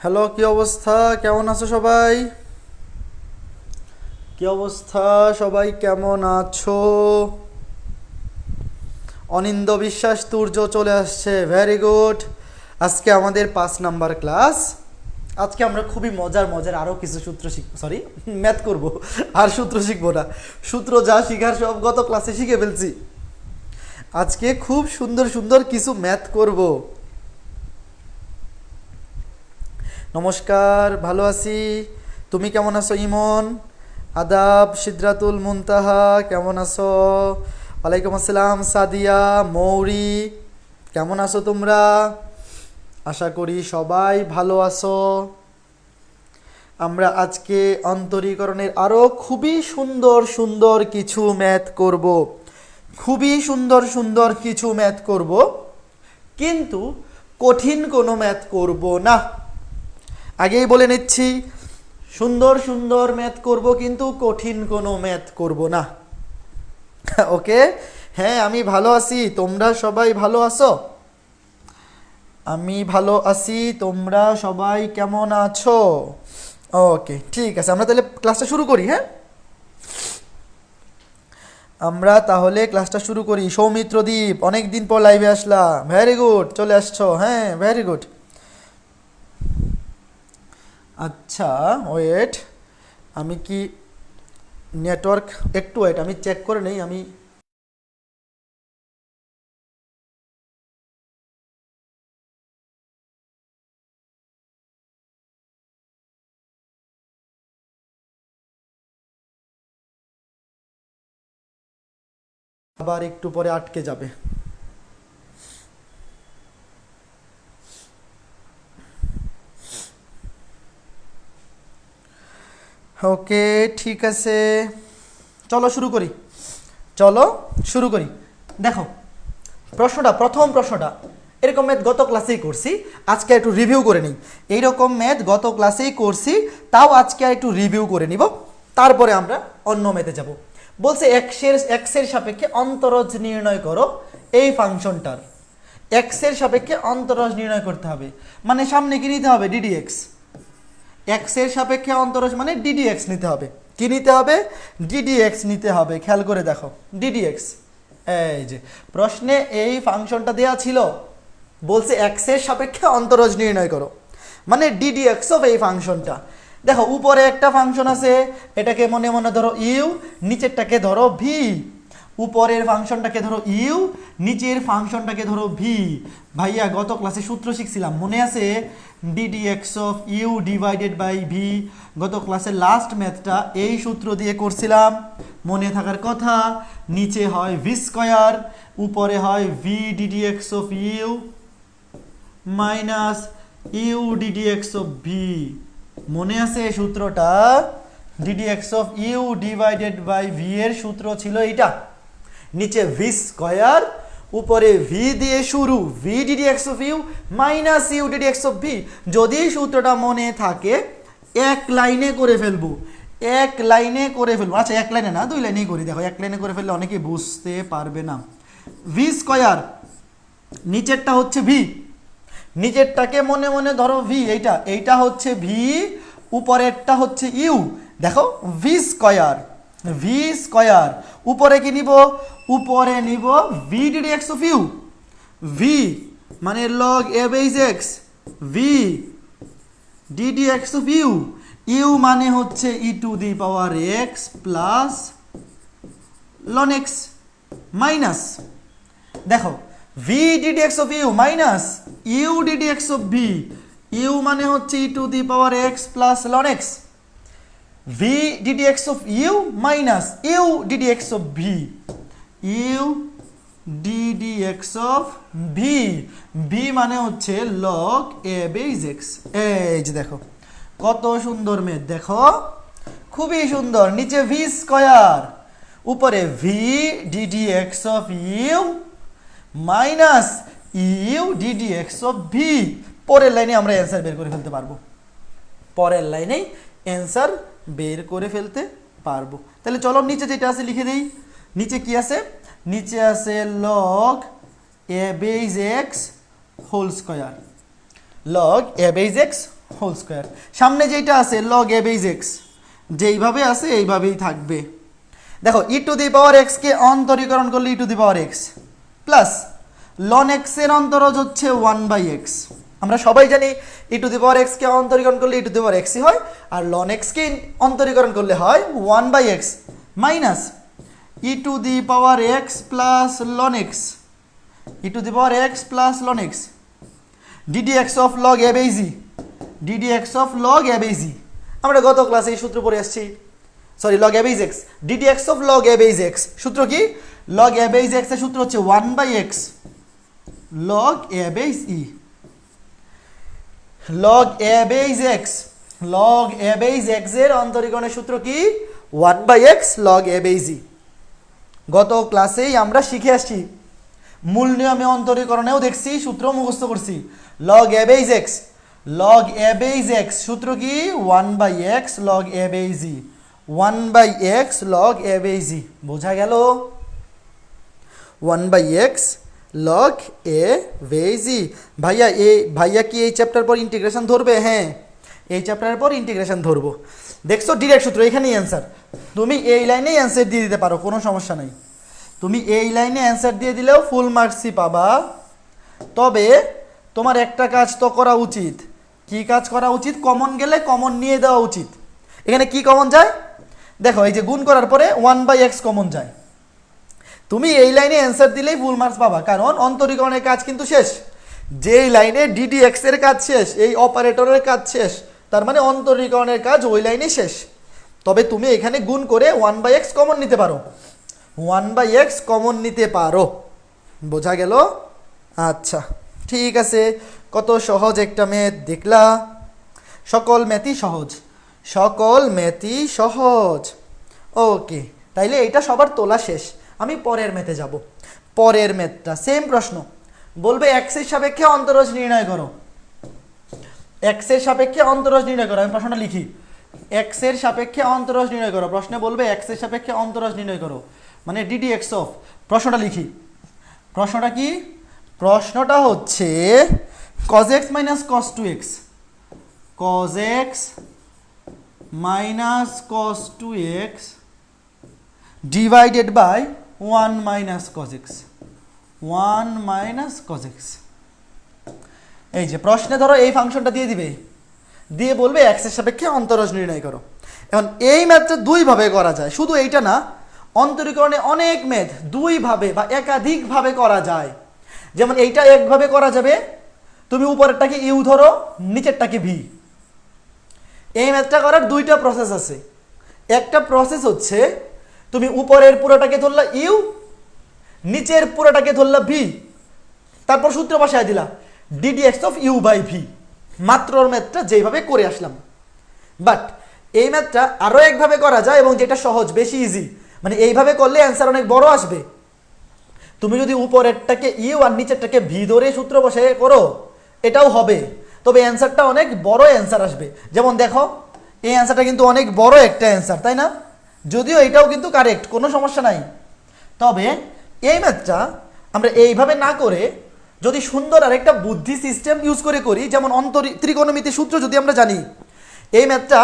Hello, কি অবস্থা? কেমন আছো সবাই? কি অবস্থা? সবাই কেমন আছো? অনিন্দ বিশ্বাস তুর্য চলে আসছে, ভেরি গুড। আজকে আমাদের 5 নাম্বার ক্লাস। আজকে আমরা খুবই মজার মজার আরও কিছু সূত্র শিখব, সরি ম্যাথ করব। আর সূত্র শিখবো না, সূত্র যা শিখার সব গত ক্লাসে শিখে ফেলছি। আজকে খুব সুন্দর সুন্দর কিছু ম্যাথ করব। নমস্কার, ভালো আছি। তুমি কেমন আছো ইমন? আদাব সিদ্রাতুল মুনতাহা, কেমন আছো? ওয়ালাইকুম আসসালাম সাদিয়া, মৌরি, কেমন আছো তোমরা? আশা করি সবাই ভালো আছো। আমরা আজকে অন্তরীকরণের আরও খুবই সুন্দর সুন্দর কিছু ম্যাথ করব। খুবই সুন্দর সুন্দর কিছু ম্যাথ করব, কিন্তু কঠিন কোনো ম্যাথ করব না। আগেই বলে নিচ্ছি, সুন্দর সুন্দর ম্যাথ করব, কিন্তু কঠিন কোনো ম্যাথ করব না। ওকে? হ্যাঁ, আমি ভালো আছি। তোমরা সবাই ভালো আছো? আমি ভালো আছি। তোমরা সবাই কেমন আছো? ওকে, ঠিক আছে, আমরা তাহলে ক্লাসটা শুরু করি। হ্যাঁ, আমরা তাহলে ক্লাসটা শুরু করি। সৌমিত্র দ্বীপ, অনেক দিন পর লাইভে আসলাম, ভেরি গুড, চলে আসছো। হ্যাঁ, ভেরি গুড। আচ্ছা, ওয়েট, আমি কি নেটওয়ার্ক, একটু ওয়েট, আমি চেক করে নেই। আমি আবার একটু পরে আটকে যাবে। ওকে, ঠিক আছে, চলো শুরু করি। চলো শুরু করি। দেখো, প্রথম প্রশ্নটা, এরকম ম্যাথ গত ক্লাসেই করছি, আজকে একটু রিভিউ করে নিই। এইরকম ম্যাথ গত ক্লাসেই করছি, তাও আজকে একটু রিভিউ করে নিব, তারপরে আমরা অন্য ম্যাথে যাব। বলছে এক্সের সাপেক্ষে অন্তরজ নির্ণয় করো এই ফাংশনটার। এক্সের সাপেক্ষে অন্তরজ নির্ণয় করতে হবে, মানে সামনে কি নিতে হবে? ডিডিএক্স। এক্সের সাপেক্ষে অন্তরজ মানে ডিডিএক্স নিতে হবে। কি নিতে হবে? ডিডিএক্স নিতে হবে। খেয়াল করে দেখো, ডিডিএক্স, এই যে প্রশ্নে এই ফাংশনটা দেয়া ছিল, বলছে এক্সের সাপেক্ষে অন্তরজ নির্ণয় করো, মানে ডিডিএক্স অফ এই ফাংশনটা। দেখো, উপরে একটা ফাংশন আছে, এটাকে মনে মনে ধরো ইউ, নিচেরটাকে ধরো ভি। উপরের ফাংশনটাকে ধরো ইউ, নিচের ফাংশনটাকে ধরো ভি। ভাইয়া গত ক্লাসে সূত্র শিখছিলাম, মনে আছে? D d x of U divided by V. গত ক্লাসের লাস্ট ম্যাথটা এই সূত্র দিয়ে করছিলাম, মনে থাকার কথা। নিচে হয় ভি স্কয়ার, উপরে হয় V ddx of you minus you ddx of V. মনে আছে এই সূত্রটা? D d x of U divided by V এর সূত্র ছিল এইটা। নিচে ভি স্কয়ার, উপরে ভি দিয়ে শুরু, V ddx of you minus you ddx of V. যদি সূত্রটা মনে থাকে এক লাইনে করে ফেলবো, এক লাইনে করে ফেলবো। আচ্ছা, এক লাইনে না, 2 লাইনেই করি। দেখো, এক লাইনে করে ফেললে অনেকে বুঝতে পারবে না। ভি স্কয়ার, নিচেরটা হচ্ছে ভি, নিচেরটাকে মনে মনে ধরো ভি, এইটা হচ্ছে ভি, উপরেরটা হচ্ছে ইউ। দেখো, ভি স্কয়ার, ভি স্কয়ার, উপরে কি নিব? উপরে নিব v ddx of u. V মানে log a base x, v ddx of u. U মানে হচ্ছে e to the power x plus ln x minus, দেখো, v ddx of you minus you ddx of v. U মানে হচ্ছে e to the power x plus ln x. V ddx of you minus you ddx of v, u ddx of v. V মানে হচ্ছে log a base x. এই যে দেখো, কত সুন্দর meth, দেখো খুবই সুন্দর। নিচে ভি স্কয়ার, উপরে V ddx of you minus you ddx of V. পরের লাইনে আমরা অ্যান্সার বের করে ফেলতে পারবো, পরের লাইনেই অ্যান্সার বের করে ফেলতে পারবো। তাহলে চলো নিচে যেটা আছে লিখে দেই। নিচে কি আছে? নিচে আছে log a base x whole square, log a base x whole square. সামনে যেটা আছে লগ এ বেজ এক্স, যেইভাবে আছে এইভাবেই থাকবে। দেখো ই টু দি পাওয়ার এক্সকে অন্তরীকরণ করলে e to the power x plus ln এক্সের অন্তরজ হচ্ছে 1/x। আমরা সবাই জানি ই টু দি পাওয়ার এক্সকে অন্তরীকরণ করলে ই টু দি পাওয়ার এক্সই হয়, আর লন এক্সকে অন্তরীকরণ করলে হয় 1/x minus e to the power x plus ln x, e to the power x plus ln x ddx of log A by g, ddx of log A by g. আমরা গত ক্লাসে এই সূত্র পড়ে আসছি, sorry log A by x, ddx of log A by x সূত্র কি? Log A by X এর সূত্র হচ্ছে 1/x log A by E, log A by x, log A by X এর অন্তরীকরণের সূত্র কি? 1/x লগ এ বাই জি। গত ক্লাসেই আমরা শিখে আসছি, মূল নিয়মে অন্তরীকরণেও দেখছি, সূত্র মুখস্থ করছি। Log A by x, log A by x সূত্র কি? 1/x log A by g, 1/x log A by g. বোঝা গেল? 1/x লগ এ বাই জি। ভাইয়া কি এই চ্যাপ্টার পর ইন্টিগ্রেশন ধরবে? হ্যাঁ, এই চ্যাপ্টারের পর ইন্টিগ্রেশন ধরবো। দেখছো ডিরেক্ট সূত্র, এখানেই অ্যান্সার। তুমি এই লাইনেই অ্যান্সার দিয়ে দিতে পারো, কোনো সমস্যা নাই। তুমি এই লাইনে অ্যান্সার দিয়ে দিলেও ফুল মার্কসই পাবা। তবে তোমার একটা কাজ তো করা উচিত। কি কাজ করা উচিত? কমন গেলে কমন নিয়ে দেওয়া উচিত। এখানে কি কমন যায়? দেখো এই যে গুণ করার পরে 1/x কমন যায়। তুমি এই লাইনে অ্যান্সার দিলেই ফুল মার্কস পাবা, কারণ অন্তরীকরণের কাজ কিন্তু শেষ। যেই লাইনে ddx এর কাজ শেষ, এই অপারেটরের কাজ শেষ, তার মানে অন্তরীকরণের কাজ ওই লাইনে শেষ। তবে তুমি এখানে গুণ করে 1/x কমন নিতে পারো, 1/x কমন নিতে পারো। বোঝা গেল? আচ্ছা ঠিক আছে, কত সহজ একটা ম্যাথ দেখলা। সকল ম্যাথই সহজ, সকল ম্যাথই সহজ। ওকে, তাইলে এটা সবার তোলা শেষ। আমি পরের ম্যাথে যাব। পরের ম্যাথটা সেম প্রশ্ন, বলবে এক্স এর সাপেক্ষে অন্তরজ নির্ণয় করো। এক্স এর সাপেক্ষে অন্তরজ নির্ণয় করো। আমি প্রশ্নটা লিখি, এক্স এর সাপেক্ষে অন্তরজ নির্ণয় করো। প্রশ্নে বলবে এক্স এর সাপেক্ষে অন্তরজ নির্ণয় করো, মানে ddx অফ। প্রশ্নটা লিখি, প্রশ্নটা কি? প্রশ্নটা হচ্ছে cos x minus cos 2x, cos x minus cos 2x divided by 1 minus cos x, 1 minus cos x। এই যে প্রশ্নে ধরো এই ফাংশনটা দিয়ে দিবে, দিয়ে বলবে x এর সাপেক্ষে অন্তরজ নির্ণয় করো। এখন এই ম্যাথটা দুইভাবে করা যায়, শুধু এইটা না, অন্তরীকরণে অনেক ম্যাথ দুইভাবে বা একাধিকভাবে করা যায়। যেমন এইটা একভাবে করা যাবে, তুমি উপরেরটাকে ইউ ধরো, নিচেরটাকে ভি। এই ম্যাথটা করার দুইটা প্রসেস আছে। একটা প্রসেস হচ্ছে তুমি উপরের পুরোটাকে ধরলা ইউ, নিচের পুরোটাকে ধরলা ভি, তারপর সূত্র বসায় দিলা ddx of U by V. মাত্র ম্যাথটা যেইভাবে করে আসলাম। বাট এই ম্যাথটা আরও একভাবে করা যায়, এবং যেটা সহজ, বেশি ইজি। মানে এইভাবে করলে অ্যান্সার অনেক বড় আসবে। তুমি যদি উপরেরটাকে ইউ আর নিচেরটাকে ভি ধরে সূত্র বসে করো, এটাও হবে, তবে অ্যান্সারটা অনেক বড় অ্যান্সার আসবে। যেমন দেখো এই অ্যান্সারটা কিন্তু অনেক বড় একটা অ্যান্সার, তাই না? যদিও এটাও কিন্তু কারেক্ট, কোনো সমস্যা নাই। তবে এই ম্যাথটা আমরা এইভাবে না করে যদি সুন্দর আরেকটা বুদ্ধি সিস্টেম ইউজ করে করি, যেমন ত্রিকোণমিতি সূত্র যদি আমরা জানি, এই ম্যাথটা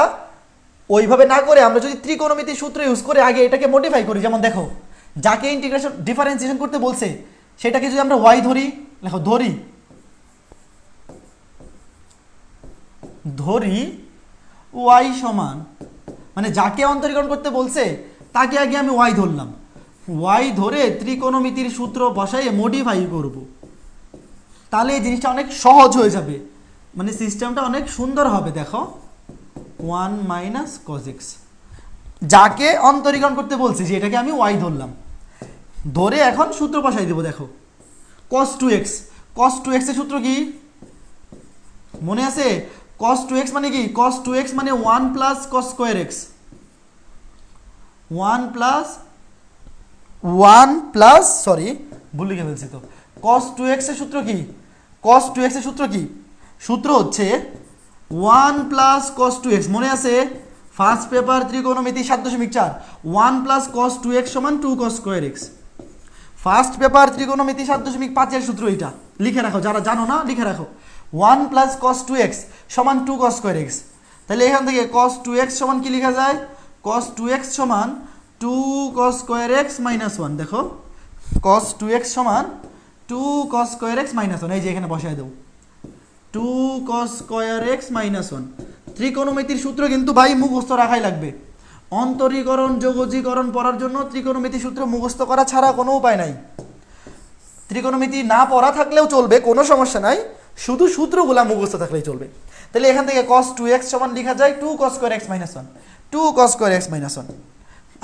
ওইভাবে না করে আমরা যদি ত্রিকোণমিতি সূত্র ইউজ করে আগে এটাকে মডিফাই করি। যেমন দেখো, যাকে ইন্টিগ্রেশন ডিফারেন্সিয়েশন করতে বলছে সেটাকে যদি আমরা ওয়াই ধরি, দেখো ধরি ওয়াই সমান, মানে যাকে অন্তরীকরণ করতে বলছে তাকে আগে আমি ওয়াই ধরলাম। ওয়াই ধরে ত্রিকোণমিতির সূত্র বসাইয়ে মডিফাই করব, তাহলে এই জিনিসটা অনেক সহজ হয়ে যাবে, মানে সিস্টেমটা অনেক সুন্দর হবে। দেখো 1 মাইনাস cos x, যাকে অন্তরীকরণ করতে বলছি যে এটাকে আমি ওয়াই ধরলাম, ধরে এখন সূত্র বসাই দেবো। দেখো cos 2x, cos 2x এর সূত্র কি মনে আছে? cos 2x মানে কি? cos 2x মানে 1 plus cos square x, 1 plus sorry ভুল লিখে ফেলছি তো। cos 2x এর সূত্র কি? cos 2x এর সূত্র কি? সূত্র হচ্ছে 1 প্লাস cos 2x, মনে আছে? ফার্স্ট পেপার ত্রিকোণমিতি 7.4, 1 প্লাস cos 2x সমান 2 cos square x। First paper ত্রিকোণমিতি 7.5 এর সূত্র এটা লিখে রাখো, যারা জানো না লিখে রাখো। One plus cos two x সমান টু কস স্কোয়ার এক্স। তাহলে এখান থেকে কস টু এক্স সমান কি লেখা যায়, কস টু এক্স সমান two cos square x minus one. দেখো কস টু এক্স সমান two cos square x minus one, এই যে এখানে বসায় দেবো two cos square x minus one. ত্রিকোণমিতির সূত্র কিন্তু ভাই মুখস্থ রাখাই লাগবে। অন্তরীকরণ যোগজীকরণ পড়ার জন্য ত্রিকোণমিতির সূত্র মুখস্থ করা ছাড়া কোনো উপায় নাই। ত্রিকোণমিতি না পড়া থাকলেও চলবে, কোনো সমস্যা নাই, শুধু সূত্রগুলা মুখস্থ থাকলেই চলবে। তাহলে এখান থেকে কস টু এক্স সমান লেখা যায় two cos square x minus one, two cos square x minus one.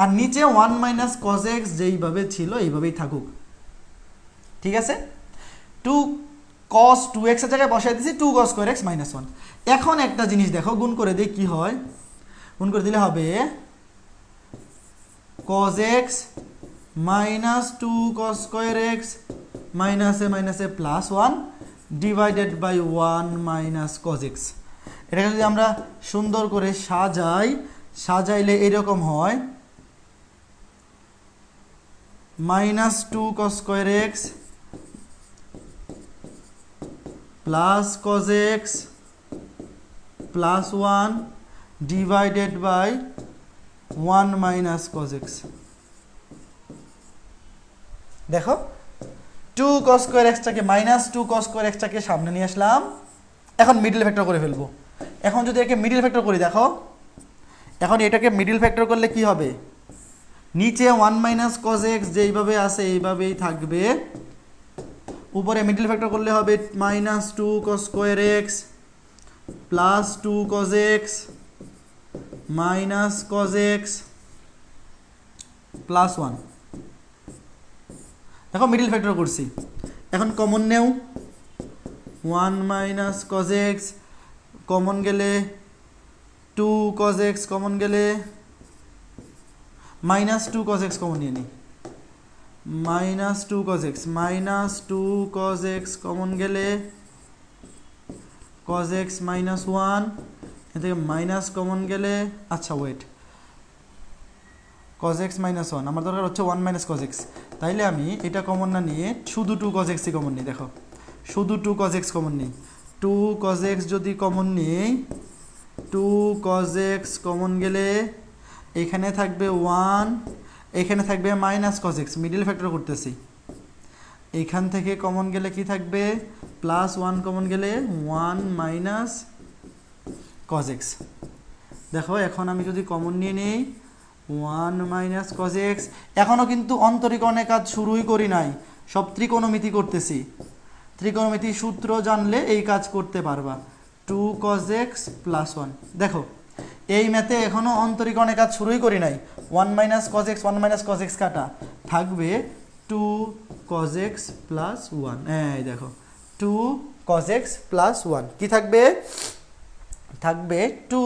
আর নিচে ওয়ান মাইনাস কস এক্স যেইভাবে ছিল এইভাবেই থাকুক, ঠিক আছে। টু কস টু এক্সের জায়গায় বসাই দিচ্ছি two cos square x minus one. এখন একটা জিনিস দেখো, গুণ করে দিই কি হয়, গুণ করে দিলে হবে cos x minus two cos square x মাইনাসে plus one divided by one minus cos x. এটাকে যদি আমরা সুন্দর করে সাজাইলে এরকম হয় minus two cos square x plus cos x plus one divided by one minus cos x. দেখো টু কস স্কোয়ার এক্সটাকে মাইনাস টু কস স্কোয়ার এক্সটাকে সামনে নিয়ে আসলাম, এখন মিডল ফ্যাক্টর করে ফেলবো। এখন যদি একে মিডল ফ্যাক্টর করি, দেখো এখন এটাকে মিডল ফ্যাক্টর করলে কি হবে, নিচে ওয়ান মাইনাস কস এক্স যেইভাবে আছে এইভাবেই থাকবে, উপরে মিডল ফ্যাক্টর করলে হবে minus two cos square x plus two cos x minus cos x plus one. দেখো মিডল ফ্যাক্টর করছি, এখন কমন নেও, one minus cos X common গেলে টু কস এক্স কমন গেলে minus two cos X common নিয়ে নিই, minus two cos x minus two cos X common গেলে cos x minus one, এ থেকে মাইনাস কমন গেলে, আচ্ছা wait, cos x minus one আমার দরকার হচ্ছে ওয়ান মাইনাস কস এক্স, তাইলে আমি এটা কমন না নিয়ে শুধু টু কস এক্সই কমন নিই। দেখো শুধু টু কস এক্স কমন নিই, টু কস এক্স যদি কমন নিই, টু কস এক্স কমন গেলে এখানে থাকবে ওয়ান, এখানে থাকবে minus cos x, middle factor করতেছি, এখান থেকে কমন গেলে কি থাকবে প্লাস ওয়ান কমন গেলে ওয়ান মাইনাস কস এক্স। দেখো এখন আমি যদি কমন নিয়ে নিই ওয়ান মাইনাস কস এক্স, এখনও কিন্তু অন্তরীকরণের কাজ শুরুই করি নাই, সব ত্রিকোণমিতি করতেছি। ত্রিকোণমিতির সূত্র জানলে এই কাজ করতে পারবা, two cos x plus one. দেখো এই ম্যাথে এখনও অন্তরীকরণের কাজ শুরুই করি নাই, one minus cos X one minus cos X কাটা থাকবে two cos x plus one. এই দেখো two cos x plus one কি থাকবে, থাকবে two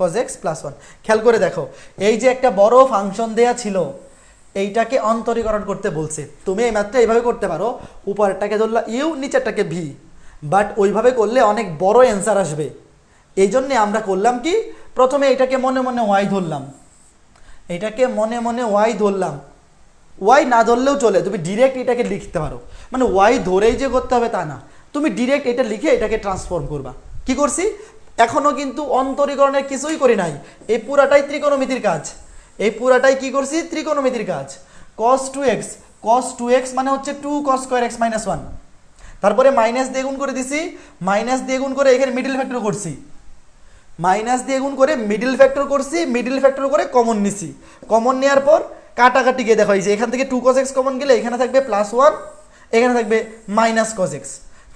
cos x plus one. খেয়াল করে দেখো এই যে একটা বড় ফাংশন দেয়া ছিল, এইটাকে অন্তরীকরণ করতে বলছে। তুমি এই ম্যাথটা এইভাবে করতে পারো, উপরেরটাকে ধরলা ইউ নিচেরটাকে ভি, বাট ওইভাবে করলে অনেক বড় অ্যান্সার আসবে। এই জন্যে আমরা করলাম কি, প্রথমে এটাকে মনে মনে ওয়াই ধরলাম, এটাকে মনে মনে ওয়াই ধরলাম, ওয়াই না ধরলেও চলে, তুমি ডিরেক্ট এটাকে লিখতে পারো, মানে ওয়াই ধরেই যে করতে হবে তা না, তুমি ডিরেক্ট এটা লিখে এটাকে ট্রান্সফর্ম করবা। কি করছি, এখনও কিন্তু অন্তরীকরণের কিছুই করি নাই, এই পুরাটাই ত্রিকোণমিতির কাজ, এই পুরাটাই কি করছি ত্রিকোণমিতির কাজ। কস টু এক্স মানে হচ্ছে two cos square x minus one, তারপরে মাইনাস দিয়ে গুণ করে দিছি, মাইনাস দিয়ে গুণ করে এখানে মিডল ফ্যাক্টর করছি, মাইনাস দিয়ে গুণ করে মিডল ফ্যাক্টর করছি, মিডল ফ্যাক্টর করে কমন নিছি, কমন নেওয়ার পর কাটাকাটি গিয়ে দেখা হয়েছে, এখান থেকে টু কস এক্স কমন গেলে এখানে থাকবে প্লাস ওয়ান, এখানে থাকবে মাইনাস কস এক্স,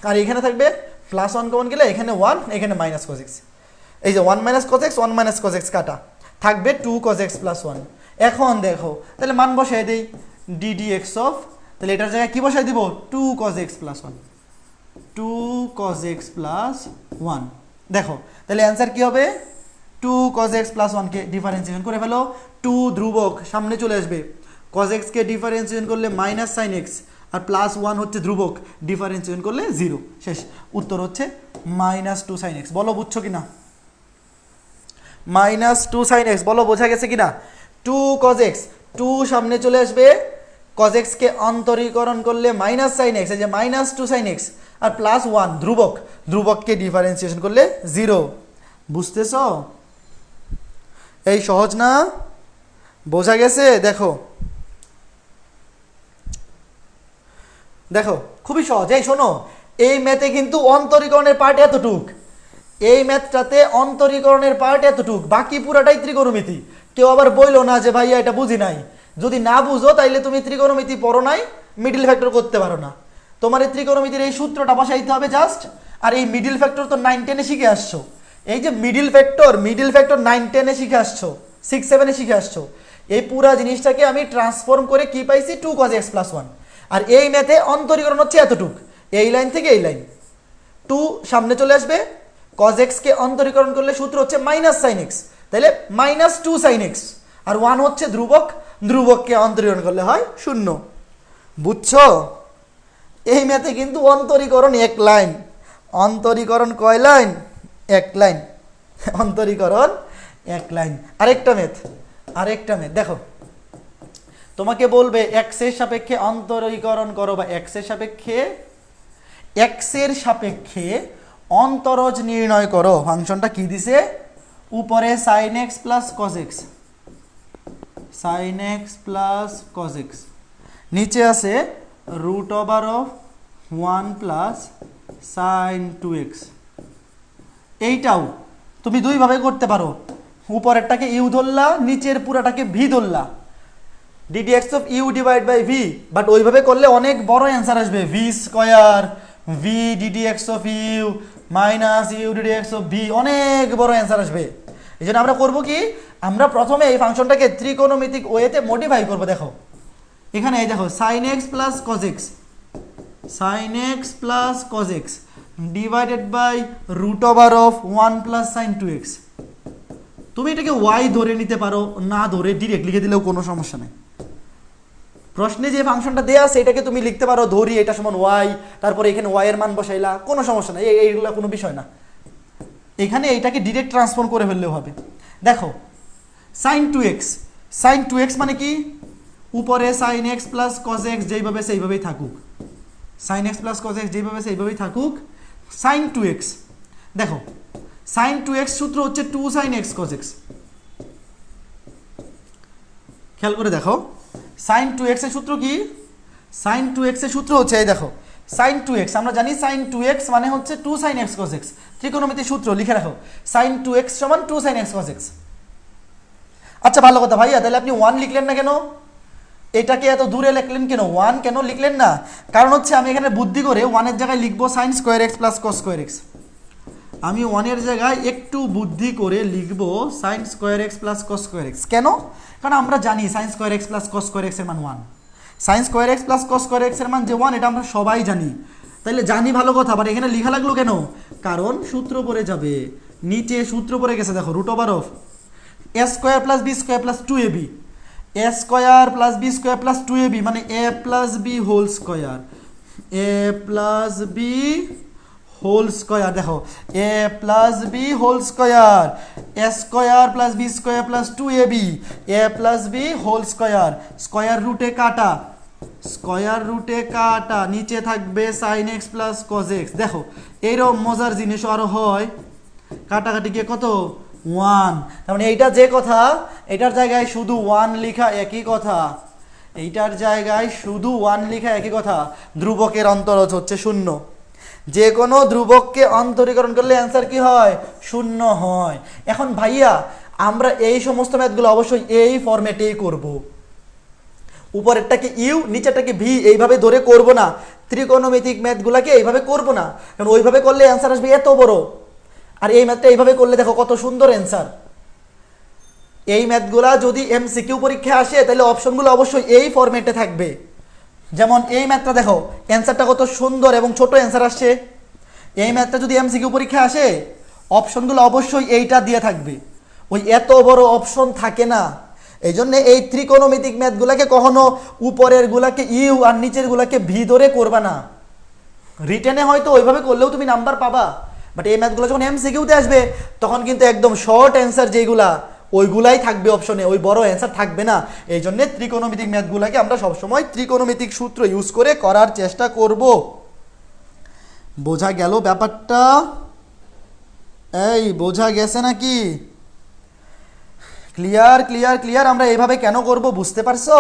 আর এখানে থাকবে প্লাস ওয়ান কমন গেলে এখানে ওয়ান, এখানে মাইনাস কস এক্স, এই যে one minus cos X one minus cos X কাটা থাকবে two cos x plus one. এখন দেখো তাহলে মান বসাই দিই ডিডি এক্স অফ, তাহলে এটার জায়গায় কি বসাই দিব two cos x plus one, two cos x plus one. দেখো তাহলে অ্যান্সার কি হবে, টু কস এক্স প্লাস ওয়ানকে ডিফারেন্সিয়েশন করে ফেলো, টু ধ্রুবক সামনে চলে আসবে, কস এক্সকে ডিফারেন্সিয়েশন করলে মাইনাস সাইন এক্স, আর প্লাস ওয়ান হচ্ছে ধ্রুবক, ডিফারেন্সিয়েশন করলে জিরো, শেষ। উত্তর হচ্ছে মাইনাস টু সাইন এক্স। বলো বুঝছো কিনা, মাইনাস টু সাইন এক্স, বলো বোঝা গেছে কিনা। টু কস এক্স, টু সামনে চলে আসবে, cos x কে অন্তরীকরণ করলে মাইনাস সাইন এক্স, এই যে মাইনাস টু সাইন এক্স আর প্লাস ওয়ান ধ্রুবক, ধ্রুবককে ডিফারেন্সিয়েশন করলে জিরো। বুঝতেছ? এই সহজ না? বোঝা গেছে? দেখো দেখো খুবই সহজ। এই শোনো, এই ম্যাথে কিন্তু অন্তরীকরণের পার্ট এতটুক, এই ম্যাথটাতে অন্তরীকরণের পার্ট এতটুক, বাকি পুরাটাই ত্রিকোণমিতি। কেউ আবার বইলো না যে ভাইয়া এটা বুঝি নাই। যদি না বুঝো তাইলে তুমি ত্রিকোণমিতি পড়ো নাই, মিডিল ফ্যাক্টর করতে পারো না। তোমার এই ত্রিকোণমিতির এই সূত্রটা বসাইতে হবে জাস্ট। আর এই মিডিল ফ্যাক্টর তো 9-10-এ শিখে আসছো। এই যে মিডিল ফ্যাক্টর 9-10-এ শিখে আসছো, 6-7-এ শিখে আসছো। এই পুরা জিনিসটাকে আমি ট্রান্সফর্ম করে কি পাইছি, 2 cos x + 1। আর এই ম্যাথে অন্তরীকরণ হচ্ছে এতটুক, এই লাইন থেকে এই লাইন, 2 সামনে চলে আসবে, cos x কে অন্তরীকরণ করলে সূত্র হচ্ছে মাইনাস সাইন এক্স, তাহলে মাইনাস 2 সাইন এক্স। আর 1 হচ্ছে ধ্রুবক, ধ্রুবককে অন্তরীকরণ করলে হয় 0। বুঝছো? এই ম্যাথে কিন্তু অন্তরীকরণ এক লাইন। অন্তরীকরণ কয় লাইন? এক লাইন। অন্তরীকরণ এক লাইন। আরেকটা ম্যাথ দেখো, তোমাকে বলবে x এর সাপেক্ষে অন্তরীকরণ করো, বা x এর সাপেক্ষে অন্তরজ নির্ণয় করো। ফাংশনটা কি দিছে? উপরে sin x + cos x, sin x + cos x, নিচে আছে √1 + sin 2x। এইটাও তুমি দুইভাবে করতে পারো, উপরেরটাকে ইউ ধরলা, নিচের পুরাটাকে ভি ধরলা, ddx of u divided by v। But ওইভাবে করলে অনেক বড় অ্যান্সার আসবে, v square v ddx of u minus u ddx of v, অনেক বড় অ্যান্সার আসবে। এই জন্য আমরা করবো কি, আমরা প্রথমে এই ফাংশনটাকে ত্রিকোণমিতিক ওয়েতে মডিফাই করবো। দেখো এখানে এই দেখো sin x + cos x, sin x + cos x divided by √1 + sin 2x। তুমি এটাকে y ধরে নিতে পারো, না ধরে ডিরেক্ট লিখে দিলেও কোনো সমস্যা নেই। প্রশ্নে যে ফাংশনটা দেয়া আছে এটাকে তুমি লিখতে পারো ধরি এটা সমান y, তারপরে এখানে y এর মান বসাইলা, কোনো সমস্যা নেই, এইগুলো কোনো বিষয় না। এখানে এইটাকে ডিরেক্ট ট্রান্সফর্ম করে ফেললেও হবে। দেখো sin 2x মানে কি, উপরে sin x + cos x যেইভাবে সেইভাবেই থাকুক, sin x + cos x যেইভাবে সেইভাবেই থাকুক। sin 2x দেখো, sin 2x সূত্র হচ্ছে 2 sin x cos x। খেয়াল করে দেখো sin 2x এর সূত্র কি, sin 2x এর সূত্র হচ্ছে এই দেখো sin 2x, আমরা জানি sin 2x মানে হচ্ছে 2 sin x cos x। ত্রিকোণমিতির সূত্র লিখে রাখো, sin 2x = 2 sin x cos x। আচ্ছা ভালো কথা ভাইয়া, তাহলে আপনি 1 লিখলেন না কেন? এটাকে এত দূরে লিখলেন কেন? 1 কেন লিখলেন না? কারণ হচ্ছে আমি এখানে বুদ্ধি করে 1 এর জায়গায় লিখবো sin square x + cos square x। আমি 1 এর জায়গায় একটু বুদ্ধি করে লিখবো sin square x + cos square x। কেন? কারণ আমরা জানি sin square x + cos square x এর মান 1, sin square x + cos square x এর মান যে 1, এটা আমরা সবাই জানি। তাইলে জানি ভালো কথা, বাট এখানে লেখা লাগলো কেন? কারণ সূত্র পড়ে যাবে, নিচে সূত্র পড়ে গেছে দেখো, √a² + b² + 2ab, a² + b² + 2ab মানে a + b whole square, a + b whole square. দেখো a + b whole square, a² + b² + 2ab, a + b whole square, square রুটে কাটা, স্কয়ার রুটে কাটা, নিচে থাকবে sin x + cos x। দেখো এইরকম মজার জিনিস আরো হয়, কাটাকাটি গিয়ে কত 1। তার মানে এইটা যে কথা, এটার জায়গায় শুধু 1 লেখা একই কথা, এইটার জায়গায় শুধু 1 লেখা একই কথা। ধ্রুবকের অন্তরজ হচ্ছে 0। যে কোনো ধ্রুবককে অন্তরীকরণ করলে অ্যান্সার কি হয়? 0 হয়। এখন ভাইয়া আমরা এই সমস্ত ম্যাথগুলো অবশ্যই এই ফরম্যাটেই করব, উপরেরটাকে ইউ নিচেরটাকে ভি এইভাবে ধরে করব না। ত্রিকোণমিতিক ম্যাথগুলোকে এইভাবে করব না, কারণ ওইভাবে করলে অ্যান্সার আসবে এত বড়। আর এই ম্যাথটা এইভাবে করলে দেখো কত সুন্দর অ্যান্সার। এই ম্যাথগুলা যদি এমসিকিউ পরীক্ষা আসে তাহলে অপশনগুলো অবশ্যই এই ফরম্যাটে থাকবে। যেমন এই ম্যাথটা দেখো, অ্যান্সারটা কত সুন্দর এবং ছোট অ্যান্সার আসছে। এই ম্যাথটা যদি এমসিকিউ পরীক্ষা আসে অপশনগুলো অবশ্যই এইটা দিয়ে থাকবে, ওই এত বড় অপশন থাকে না। এই জন্য এই ত্রিকোণমিতিক ম্যাথগুলাকে কখনো উপরের গুলাকে ইউ আর নিচের গুলাকে ভি ধরে করবা না। রিটেনে হয়তো ওইভাবে করলেও তুমি নাম্বার পাবা, বাট এই ম্যাথগুলো যখন এমসিকিউতে আসবে তখন কিন্তু একদম শর্ট অ্যান্সার যেগুলা ওইগুলাই থাকবে অপশনে, ওই বড় অ্যান্সার থাকবে না। এই জন্য ত্রিকোণমিতিক ম্যাথগুলোকে আমরা সবসময় ত্রিকোণমিতিক সূত্র ইউজ করে করার চেষ্টা করব। বোঝা গেল ব্যাপারটা? এই বোঝা গেছে নাকি? Clear clear clear. আমরা এইভাবে কেন করব বুঝতে পারছো?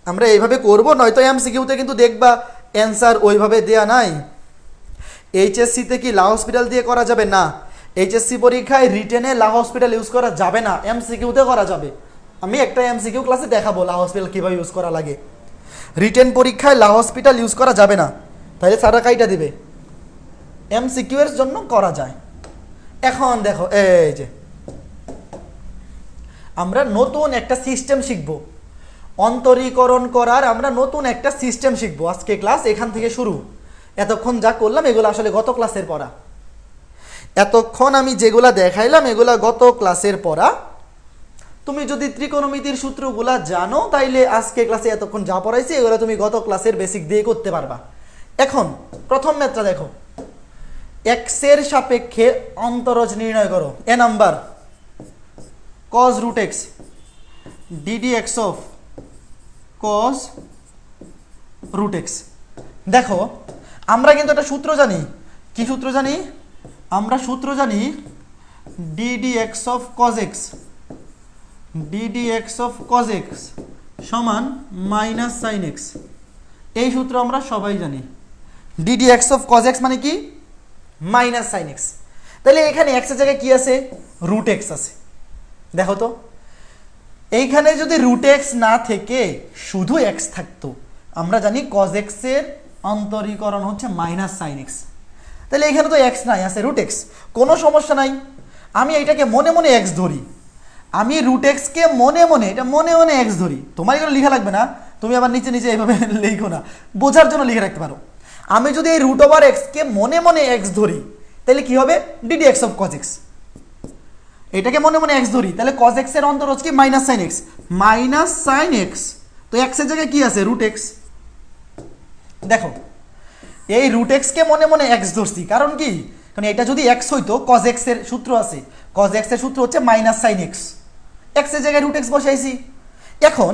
আমরা এইভাবে করব, নয়তো এমসিকিউতে কিন্তু দেখবা অ্যান্সার ওইভাবে দেয়া নাই। এইচএসসিতে কি লা হসপিটাল দিয়ে করা যাবে? না। এইচএসসি পরীক্ষায় রিটেনে লা হসপিটাল ইউজ করা যাবে না, এমসিকিউতে করা যাবে। আমি একটা এমসিকিউ ক্লাসে দেখাবো লা হসপিটাল কীভাবে ইউজ করা লাগে। রিটেন পরীক্ষায় লা হসপিটাল ইউজ করা যাবে না, তাহলে সারা কাইটা দিবে। এমসিকিউ এর জন্য করা যায়। এখন দেখো, এই যে আমরা নতুন একটা সিস্টেম শিখব, অন্তরীকরণ করার আমরা নতুন একটা সিস্টেম শিখবো। আজকে ক্লাস এখান থেকে শুরু। এতক্ষণ যা করলাম এগুলো আসলে গত ক্লাসের পড়া। এতক্ষণ আমি যেগুলা দেখাইলাম এগুলা গত ক্লাসের পড়া। তুমি যদি ত্রিকোণমিতির সূত্রগুলা জানো তাইলে আজকে ক্লাসে এতক্ষণ যা পড়াইছি এগুলো তুমি গত ক্লাসের বেসিক দিয়ে করতে পারবা। এখন প্রথম ম্যাথটা দেখো, এক্স এর সাপেক্ষে অন্তরজ নির্ণয় করো। এ number cos root x ddx of cos root x। দেখো আমরা কিন্তু একটা সূত্র জানি। কি সূত্র জানি? আমরা সূত্র জানি ddx of cos x, ddx of cos x সমান মাইনাস সাইন x। এই সূত্র আমরা সবাই জানি। ddx of cos x মানে কি? Minus sign x। তাহলে এখানে x এর জায়গায় কি আছে? রুট x আছে। দেখো তো, এইখানে যদি রুট এক্স না থেকে শুধু এক্স থাকতো, আমরা জানি কজ এক্স এর অন্তরীকরণ হচ্ছে মাইনাস সাইন এক্স। তাহলে এখানে তো এক্স নাই, আছে রুট এক্স। কোনো সমস্যা নাই, আমি এইটাকে মনে মনে এক্স ধরি। আমি রুট এক্সকে মনে মনে, এটা মনে মনে এক্স ধরি। তোমার এগুলো লিখা লাগবে না, তুমি আবার নিচে নিচে এইভাবে লিখো না, বোঝার জন্য লিখে রাখতে পারো। আমি যদি এই রুট ওভার এক্সকে মনে মনে এক্স ধরি তাহলে কি হবে? D d x of cos X. এটাকে মনে মনে এক্স ধরি, তাহলে কজ এক্স এর অন্তরজ কি? Minus sine X. Minus sine X, তো এক্স এর জায়গায় কি আছে? Root X. দেখো এই রুট এক্স কে মনে মনে এক্স ধরছি, কারণ কি? কারণ এটা যদি এক্স হইতো, কজ এক্স এর সূত্র আছে, কজ এক্স এর সূত্র হচ্ছে মাইনাস সাইন এক্স। এক্স এর জায়গায় রুট এক্স বসাইছি। এখন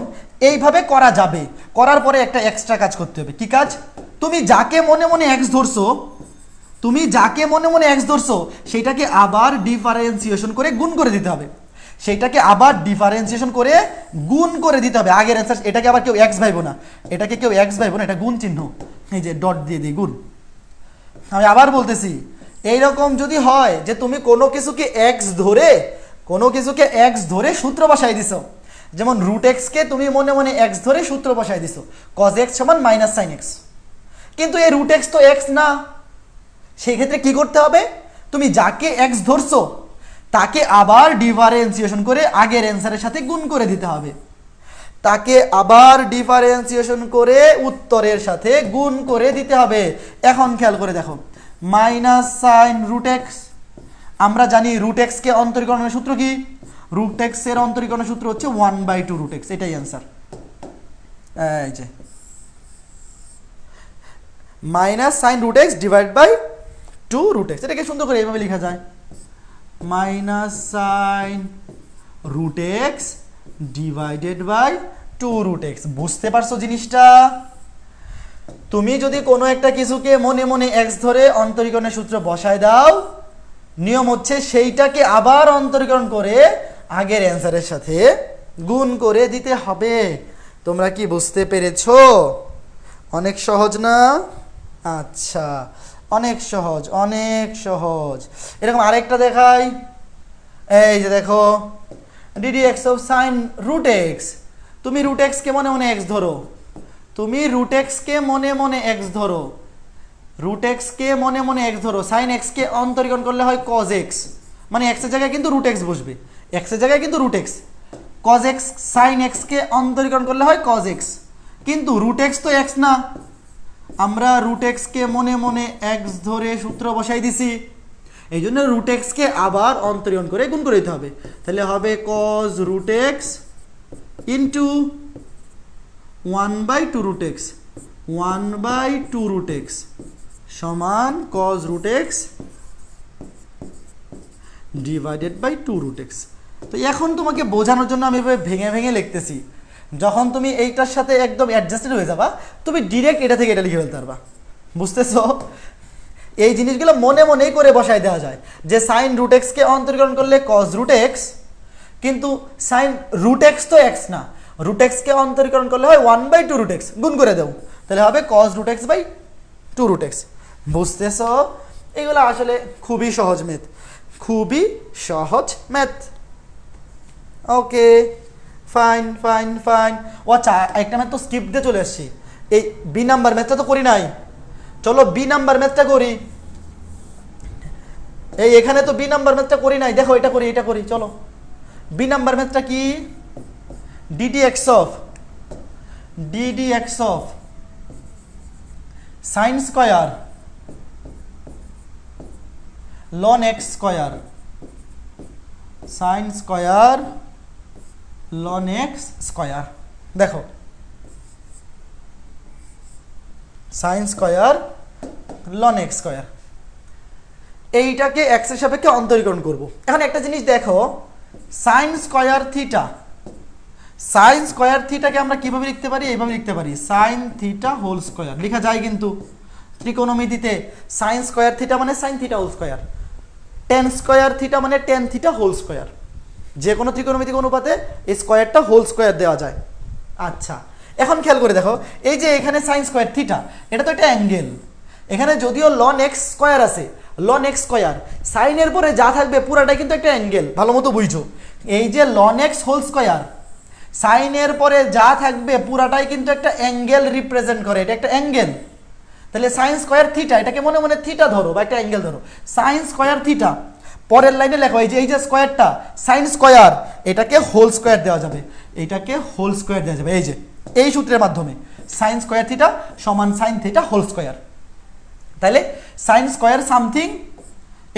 এইভাবে করা যাবে, করার পরে একটা এক্সট্রা কাজ করতে হবে। কি কাজ? তুমি যাকে মনে মনে এক্স ধরছো, তুমি যাকে মনে মনে এক্স ধরছো সেটাকে আবার ডিফারেন্সিয়েশন করে গুণ করে দিতে হবে। সেটাকে আবার ডিফারেন্সিয়েশন করে গুণ করে দিতে হবে। আগের অ্যান্সার, এটাকে আবার কেউ এক্স ভাইবো না, এটাকে কেউ এক্স ভাইবো না, এটা গুণ চিহ্ন, এই যে ডট দিয়ে দিই, গুণ। আমি আবার বলতেছি, এইরকম যদি হয় যে তুমি কোনো কিছুকে এক্স ধরে, কোনো কিছুকে এক্স ধরে সূত্র বসাই দিছো, যেমন রুট এক্সকে তুমি মনে মনে এক্স ধরে সূত্র বসাই দিছো, কজ এক্স সমান মাইনাস সাইন এক্স, কিন্তু এই রুট এক্স তো এক্স না। সেই ক্ষেত্রে কি করতে হবে? তুমি যাকে এক্স ধরছো তাকে আবার ডিফারেন্সিয়েশন করে আগের অ্যান্সারের সাথে গুণ করে দিতে হবে। তাকে আবার ডিফারেন্সিয়েশন করে উত্তরের সাথে গুণ করে দিতে হবে। এখন খেয়াল করে দেখো, মাইনাস সাইন রুট এক্স, আমরা জানি রুট এক্স কে অন্তরীকরণের সূত্র কি? রুট এক্স এর অন্তরীকরণের সূত্র হচ্ছে 1/2 রুট এক্স। এটাই অ্যান্সার। এই যে minus sine root X divide by 2 root X. এটাকে সুন্দর করে এইভাবে লেখা যায়, minus sine root x divided by 2 root X. বুঝতে পারছো জিনিসটা? তুমি যদি কোনো একটা কিছুকে মনে মনে এক্স ধরে অন্তরীকরণের সূত্র বসায় দাও, নিয়ম হচ্ছে সেইটাকে আবার অন্তরীকরণ করে আগের অ্যান্সারের সাথে গুণ করে দিতে হবে। তোমরা কি বুঝতে পেরেছো? অনেক সহজ না? আচ্ছা, অনেক সহজ, অনেক সহজ। এরকম আরেকটা দেখাই, এই যে দেখো, d d x of sine root X. তুমি রুট এক্স কে মনে মনে এক্স ধরো, তুমি রুট এক্স কে মনে মনে এক্স ধরো, রুট এক্স কে মনে মনে এক্স ধরো। সাইন এক্স কে অন্তরীকরণ করলে হয় কজ এক্স, মানে এক্স এর জায়গায় কিন্তু রুট এক্স বসবে, এক্স এর জায়গায় কিন্তু root x. Cos x sine x কে অন্তরীকরণ করলে হয় কজ এক্স, কিন্তু রুট এক্স তো এক্স না। আমরা রুট এক্স কে মনে মনে এক্স ধরে সূত্র বসাই দিছি, এই জন্য রুট এক্স কে আবার অন্তরীকরণ করে গুণ করে দিতে হবে। তাহলে হবে cos root x into 1/2 root x, 1/2 root x সমান cos root x divided by 2 root x. তো এখন তোমাকে বোঝানোর জন্য আমি এভাবে ভেঙে ভেঙে লিখতেছি। যখন তুমি এইটার সাথে একদম অ্যাডজাস্টেড হয়ে যাবা, তুমি ডিরেক্ট এটা থেকে এটা লিখে ফেলতে পারবা। বুঝতেছো? এই জিনিসগুলো মনে মনেই করে বসায় দেওয়া যায় যে সাইন রুট এক্সকে অন্তরীকরণ করলে কস রুট এক্স, কিন্তু সাইন রুট এক্স তো এক্স না, রুট এক্সকে অন্তরীকরণ করলে হয় 1/2 রুট এক্স, গুণ করে দেও, তাহলে হবে cos root X by 2 root X. বুঝতেছো? এগুলো আসলে খুবই সহজ ম্যাথ, খুবই সহজ math. Okay, fine fine fine. ও আচ্ছা, একটা ম্যাথ তো স্কিপ দিয়ে চলে আসছি, এই বি নাম্বার ম্যাথটা তো করি নাই। চলো বি নাম্বার ম্যাথটা করি। এই এখানে তো বি নাম্বার ম্যাথটা করি নাই, দেখো এটা করি, এটা করি। চলো বি নাম্বার ম্যাথটা কি? D d x of sine square ln x square, sine square ln x square. দেখো sine square ln x square, এইটাকে এক্স এর সাপেক্ষে অন্তরীকরণ করব। এখন একটা জিনিস দেখো, sine square theta, sine square থিটাকে আমরা কিভাবে লিখতে পারি? এইভাবে লিখতে পারি, সাইন থিটা হোল স্কয়ার। লেখা যায় কিন্তু ত্রিকোণমিতিতে সাইন স্কয়ার থিটা মানে sine theta whole square, tan square theta মানে টেন থিটা হোল স্কয়ার। যে কোনো ত্রিকোণমিতিক অনুপাতে এই স্কয়ারটা হোল স্কয়ার দেওয়া যায়। আচ্ছা, এখন খেয়াল করে দেখো, এই যে এখানে সাইন স্কয়ার থিটা, এটা তো একটা অ্যাঙ্গেল। এখানে যদিও লন এক্স স্কয়ার আছে, লন এক্স স্কয়ার, সাইনের পরে যা থাকবে পুরাটাই কিন্তু একটা অ্যাঙ্গেল, ভালো মতো বুঝছো। এই যে লন এক্স হোল স্কয়ার, সাইনের পরে যা থাকবে পুরাটাই কিন্তু একটা অ্যাঙ্গেল রিপ্রেজেন্ট করে, এটা একটা অ্যাঙ্গেল। তাহলে সাইন স্কয়ার থিটা, এটাকে মনে মনে থিটা ধরো বা একটা অ্যাঙ্গেল ধরো, সাইন স্কয়ার থিটা। পরের লাইনে লেখো, এই যে স্কয়ারটা সাইন স্কয়ার, এটাকে হোল স্কয়ার দেওয়া যাবে, এটাকে হোল স্কয়ার দেওয়া যাবে। এই যে এই সূত্রের মাধ্যমে সাইন স্কয়ার থিটা সমান সাইন থিটা হোল স্কয়ার। তাহলে সাইন স্কয়ার সামথিং,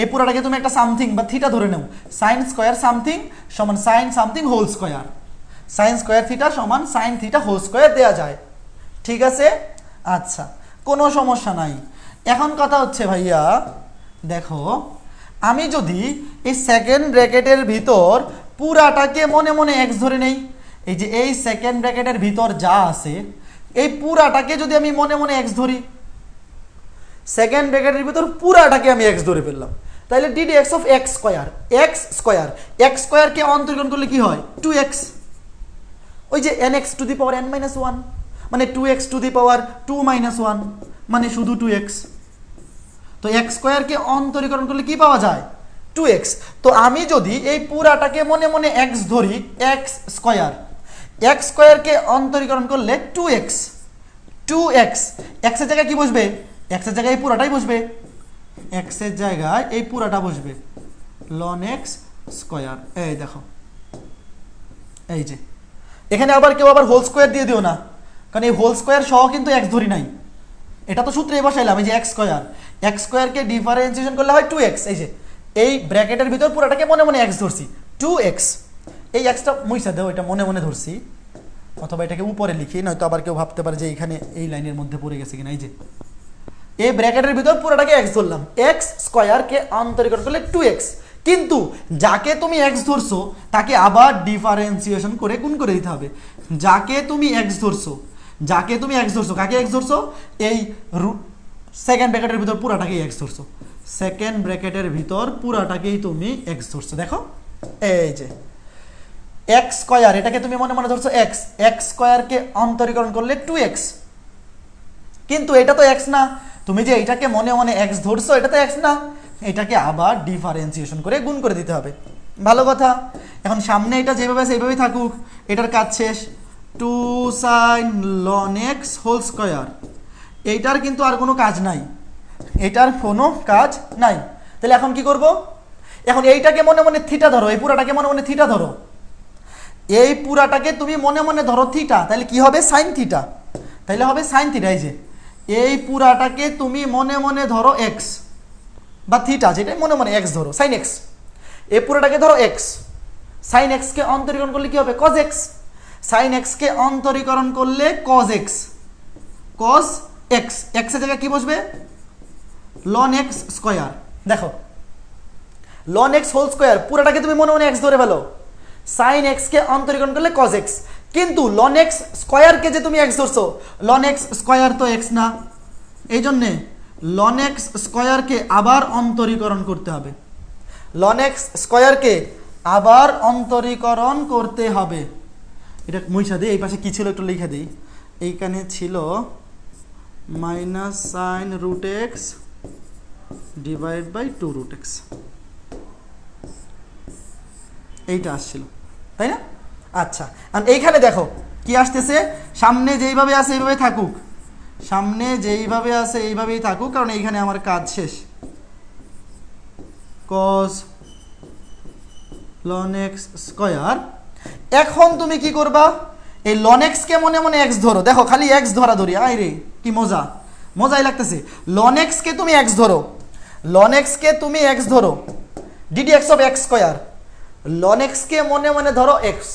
এই পুরাটাকে তুমি একটা সামথিং বা থিটা ধরে নাও, সাইন স্কয়ার সামথিং সমান sine something whole square, sine square theta সমান সাইন থিটা হোল স্কয়ার দেওয়া যায়। ঠিক আছে? আচ্ছা, কোনো সমস্যা নাই। এখন কথা হচ্ছে ভাইয়া, দেখো আমি যদি এই সেকেন্ড ব্র্যাকেটের ভিতর পুরাটাকে মনে মনে এক্স ধরে নেই, এই যে এই সেকেন্ড ব্র্যাকেটের ভিতর যা আছে এই পুরাটাকে যদি আমি মনে মনে এক্স ধরি, সেকেন্ড ব্র্যাকেটের ভিতর পুরাটাকে আমি এক্স ধরে ফেললাম, তাহলে d d x of x square, x square, x স্কয়ারকে অন্তরীকরণ করলে কি হয়? 2x। ওই যে nx to the power n minus 1 মানে 2x two the power 2 minus 1 মানে শুধু 2x। তো এক্স স্কয়ারকে অন্তরীকরণ করলে কি পাওয়া যায়? 2x। তো আমি যদি এই পুরাটাকে মনে মনে এক্স ধরি, এক্স স্কয়ার, এক্স স্কয়ারকে অন্তরীকরণ করলে 2x, 2x, এক্স এর জায়গায় কি বসবে? এক্স এর জায়গায় এই পুরাটাই বসবে, এক্স এর জায়গায় এই পুরাটা বসবে, লন এক্স স্কয়ার। এই দেখো, এই যে এখানে আবার কেউ আবার হোল স্কয়ার দিয়ে দিও না, কারণ এই হোল স্কয়ার সহ কিন্তু এক্স ধরি নাই, এটা তো সূত্রে বসাইলাম। এই যে এক্স স্কয়ার, এক্স স্কয়ারকে ডিফারেন্সিয়েশন করলে হয় 2x। এই যে এই ব্র্যাকেটের ভিতর পুরাটাকে মনে মনে এক্স ধরছি, 2x। এই এক্সটা মুইসা দাও, এটা মনে মনে ধরছি, অথবা এটাকে উপরে লিখি, নয়তো আবার কেউ ভাবতে পারে যে এখানে এই লাইনের মধ্যে পড়ে গেছে কিনা। এই যে এই ব্র্যাকেটের ভিতর পুরোটাকে এক্স ধরলাম, এক্স স্কয়ারকে অন্তরীকরণ করলে 2x। কিন্তু যাকে তুমি এক্স ধরছো তাকে আবার ডিফারেন্সিয়েশন করে গুণ করে দিতে হবে। যাকে তুমি এক্স ধরছো, যাকে তুমি এক্স ধরছো, কাকে এক্স ধরছো? এই সেকেন্ড ব্র্যাকেটের ভিতর পুরাটাকেই এক্স ধরছো, সেকেন্ড ব্র্যাকেটের ভিতর পুরাটাকেই তুমি এক্স ধরছো। দেখো এই যে এক্স স্কয়ার, এটাকে তুমি মনে মনে ধরছো এক্স, এক্স স্কয়ারকে অন্তরীকরণ করলে 2x। কিন্তু এটা তো এক্স না, তুমি যে এটাকে মনে মনে এক্স ধরছো এটা তো এক্স না, এটাকে আবার ডিফারেন্সিয়েশন করে গুণ করে দিতে হবে। ভালো কথা। এখন সামনে এটা যেভাবে আছে এইভাবেই থাকুক, এটার কাজ শেষ। 2 sin ln x whole square, এইটার কিন্তু আর কোনো কাজ নাই, এটার কোনো কাজ নাই। তাহলে এখন কি করব? এখন এইটাকে মনে মনে থিটা ধরো, এই পুরাটাকে মনে মনে থিটা ধরো, এই পুরাটাকে তুমি মনে মনে ধরো থিটা, তাহলে কি হবে? সাইন থিটা, তাহলে হবে সাইন থিটা। এই যে এই পুরাটাকে তুমি মনে মনে ধরো এক্স বা থিটা, যেটাই মনে মনে এক্স ধরো, সাইন এক্স। এই পুরাটাকে ধরো এক্স, সাইন এক্সকে অন্তরীকরণ করলে কি হবে? Cause x. সাইন এক্সকে অন্তরীকরণ করলে cos X, cos x, x এর জায়গায় কি বসবে? Ln x square. দেখো লন এক্স হোল স্কয়ার, পুরাটাকে তুমি মনে মনে এক্স ধরে ফেলো, সাইন এক্সকে অন্তরীকরণ করলে কজ এক্স, কিন্তু লন এক্স স্কোয়ারকে যে তুমি এক্স ধরছো, লন এক্স স্কোয়ার তো এক্স না, এই জন্যে লন এক্স স্কোয়ারকে আবার অন্তরীকরণ করতে হবে, লন এক্স স্কোয়ারকে আবার অন্তরীকরণ করতে হবে। এটা মুইসা দিই, এই পাশে কী ছিল একটু লিখে দিই, এইখানে ছিল minus sine root X divide by 2 root X, এইটা আসছিল তাই না? আচ্ছা, আর এইখানে দেখো কি আসতেছে, সামনে যেইভাবে আছে এইভাবে থাকুক, সামনে যেইভাবে আছে এইভাবেই থাকুক, কারণ এইখানে আমার কাজ শেষ। কজ লন এক্স স্কোয়ার, এখন তুমি কি করবা, এই লন এক্সকে মনে মনে এক্স ধরো, দেখো খালি এক্স ধরা ধরি, আয় রে কি মজা, মজাই লাগতেছে। লন এক্সকে তুমি এক্স ধরো, লন এক্সকে তুমি এক্স ধরো, d d x of x square, ln এক্সকে মনে মনে ধরো এক্স,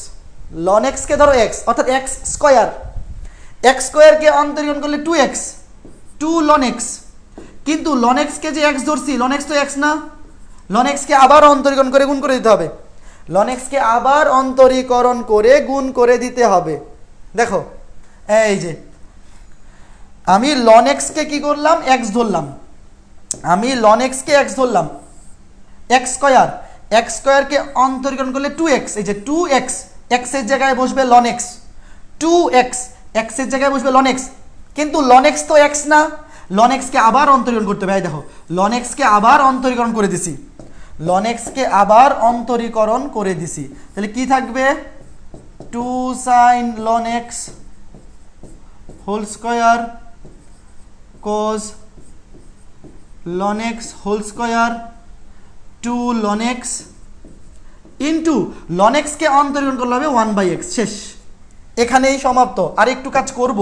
লন এক্সকে ধরো এক্স অর্থাৎ এক্স স্কোয়ার, এক্স স্কোয়ারকে অন্তরীকরণ করলে 2x, 2 লন এক্স, কিন্তু লন এক্সকে যে এক্স ধরছি, লন এক্স তো এক্স না, লন এক্সকে আবার অন্তরীকরণ করে গুণ করে দিতে হবে, লন এক্সকে আবার অন্তরীকরণ করে গুণ করে দিতে হবে। দেখো এই যে আমি লন এক্সকে কি করলাম, এক্স ধরলাম, আমি লন এক্সকে এক্স ধরলাম, এক্স স্কোয়ার, এক্স স্কোয়ারকে অন্তরীকরণ করলে 2x, এই যে 2x, এক্সের জায়গায় বসবে লন এক্স, 2x এক্সের জায়গায় বসবে লন এক্স, কিন্তু লন এক্স তো এক্স না, লন এক্সকে আবার অন্তরীকরণ করতে হবে। দেখো লন এক্সকে আবার অন্তরীকরণ করে দিছি, লন এক্সকে আবার অন্তরীকরণ করে দিছি, তাহলে কি থাকবে, 2 sine ln x whole square cos ln x whole square 2 ln x into ln এক্সকে অন্তরীকরণ করলে হবে 1/x, শেষ, এখানেই সমাপ্ত। আর একটু কাজ করব,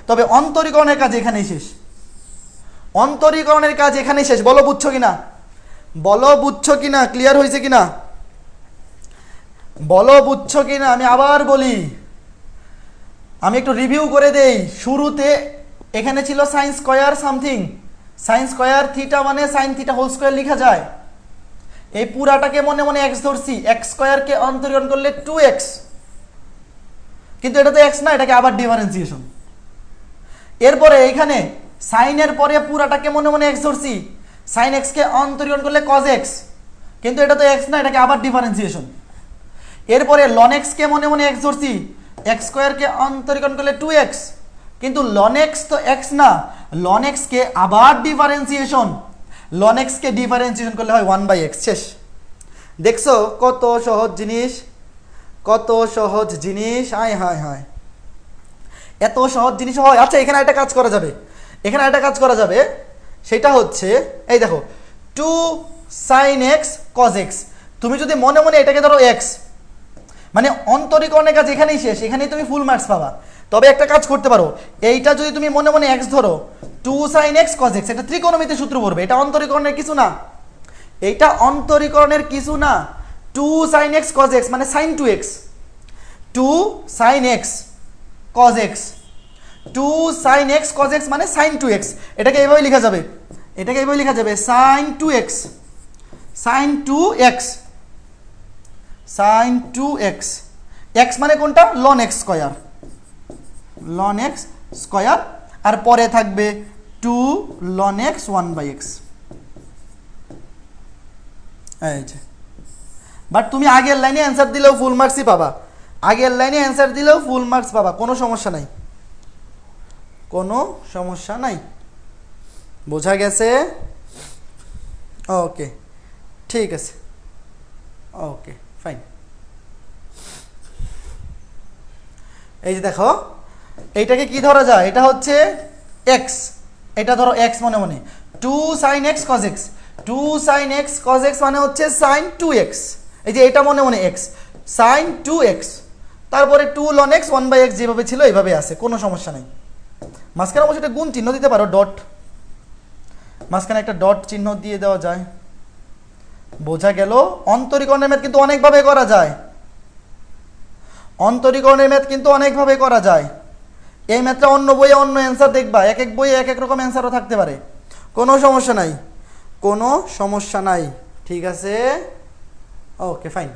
তবে অন্তরীকরণের কাজ এখানেই শেষ, অন্তরীকরণের কাজ এখানেই শেষ। বলো বুঝছো কিনা, বলো বুঝছো কিনা, ক্লিয়ার হয়েছে কিনা, বলো বুঝছো কিনা। আমি আবার বলি, আমি একটু রিভিউ করে দেই। শুরুতে এখানে ছিল sine square something, sine square theta মানে সাইন থিটা হোল স্কোয়ার লেখা যায়, এই পুরাটাকে মনে মনে এক্স ধরছি, এক্স স্কোয়ারকে অন্তরীকরণ করলে 2x, কিন্তু এটা তো এক্স না, এটাকে আবার ডিফারেন্সিয়েশন। এরপরে এইখানে সাইনের পরে পুরাটাকে মনে মনে এক্স ধরছি, সাইন এক্সকে অন্তরীকরণ করলে কজ এক্স, কিন্তু এটা তো এক্স না, এটাকে আবার ডিফারেন্সিয়েশন। এরপরে লন এক্সকে মনে মনে এক্স ধরছি, এক্স স্কোয়ারকে অন্তরীকরণ করলে 2x, কিন্তু লন এক্স তো এক্স না, লন এক্সকে আবার ডিফারেন্সিয়েশন, লন এক্সকে ডিফারেন্সিয়েশন করলে হয় 1/x, শেষ। দেখছো কত সহজ জিনিস, কত সহজ জিনিস, হায় হায় হায়, এত সহজ জিনিস হয়। আচ্ছা এখানে একটা কাজ করা যাবে, এখানে একটা কাজ করা যাবে, সেটা হচ্ছে এই দেখো 2 সাইন এক্স কজ এক্স, তুমি যদি মনে মনে এটাকে ধরো এক্স, মানে অন্তরীকরণের কাজ এখানেই শেষ, এখানেই তুমি ফুল মার্কস পাবা। তবে একটা কাজ করতে পারো, এইটা যদি তুমি মনে মনে এক্স ধরো, 2 সাইন এক্স কজ এক্স, এটা ত্রিকোণমিতির সূত্র পড়বে, এটা অন্তরীকরণের কিছু না, এইটা অন্তরীকরণের কিছু না। 2 সাইন এক্স কজ এক্স মানে sine 2x, 2 sine x cos x, 2 sine x cos x মানে সাইন 2x, এটাকে এইভাবে লেখা যাবে, এটাকে এইভাবে লেখা যাবে sign 2x, sign 2x, sign 2x, x মানে কোনটা, ln x square, ln x square, আর পরে থাকবে 2 লন এক্স 1/x। এই যে, বাট তুমি আগের লাইনে অ্যান্সার দিলেও ফুল মার্কসই পাবা, আগের লাইনে অ্যান্সার দিলেও ফুল মার্কস পাবা, কোনো সমস্যা নাই, কোনো সমস্যা নাই, বোঝা গেছে? ওকে ঠিক আছে, ওকে ফাইন। এই যে দেখো এইটাকে কি ধরা যায়, এটা হচ্ছে এক্স, এটা ধরো এক্স মনে মনে, 2 sine x cos x, 2 sine x cos x মানে হচ্ছে সাইন 2x, এই যে এটা মনে মনে এক্স, সাইন 2x, তারপরে 2 লন এক্স 1/x যেভাবে ছিল এইভাবে আছে, কোনো সমস্যা নেই। মাঝখানে অবশ্যই একটা গুণ চিহ্ন দিতে পারো, ডট, মাঝখানে একটা ডট চিহ্ন দিয়ে দেওয়া যায়, বোঝা গেল? অন্তরীকরণের ম্যাথ কিন্তু অনেকভাবে করা যায়, অন্তরীকরণের ম্যাথ কিন্তু অনেকভাবে করা যায়। এই ম্যাথটা অন্য বইয়ে অন্য অ্যান্সার দেখবা, এক এক বইয়ে এক এক রকম অ্যান্সারও থাকতে পারে, কোনো সমস্যা নাই, কোনো সমস্যা নাই, ঠিক আছে? ওকে ফাইন,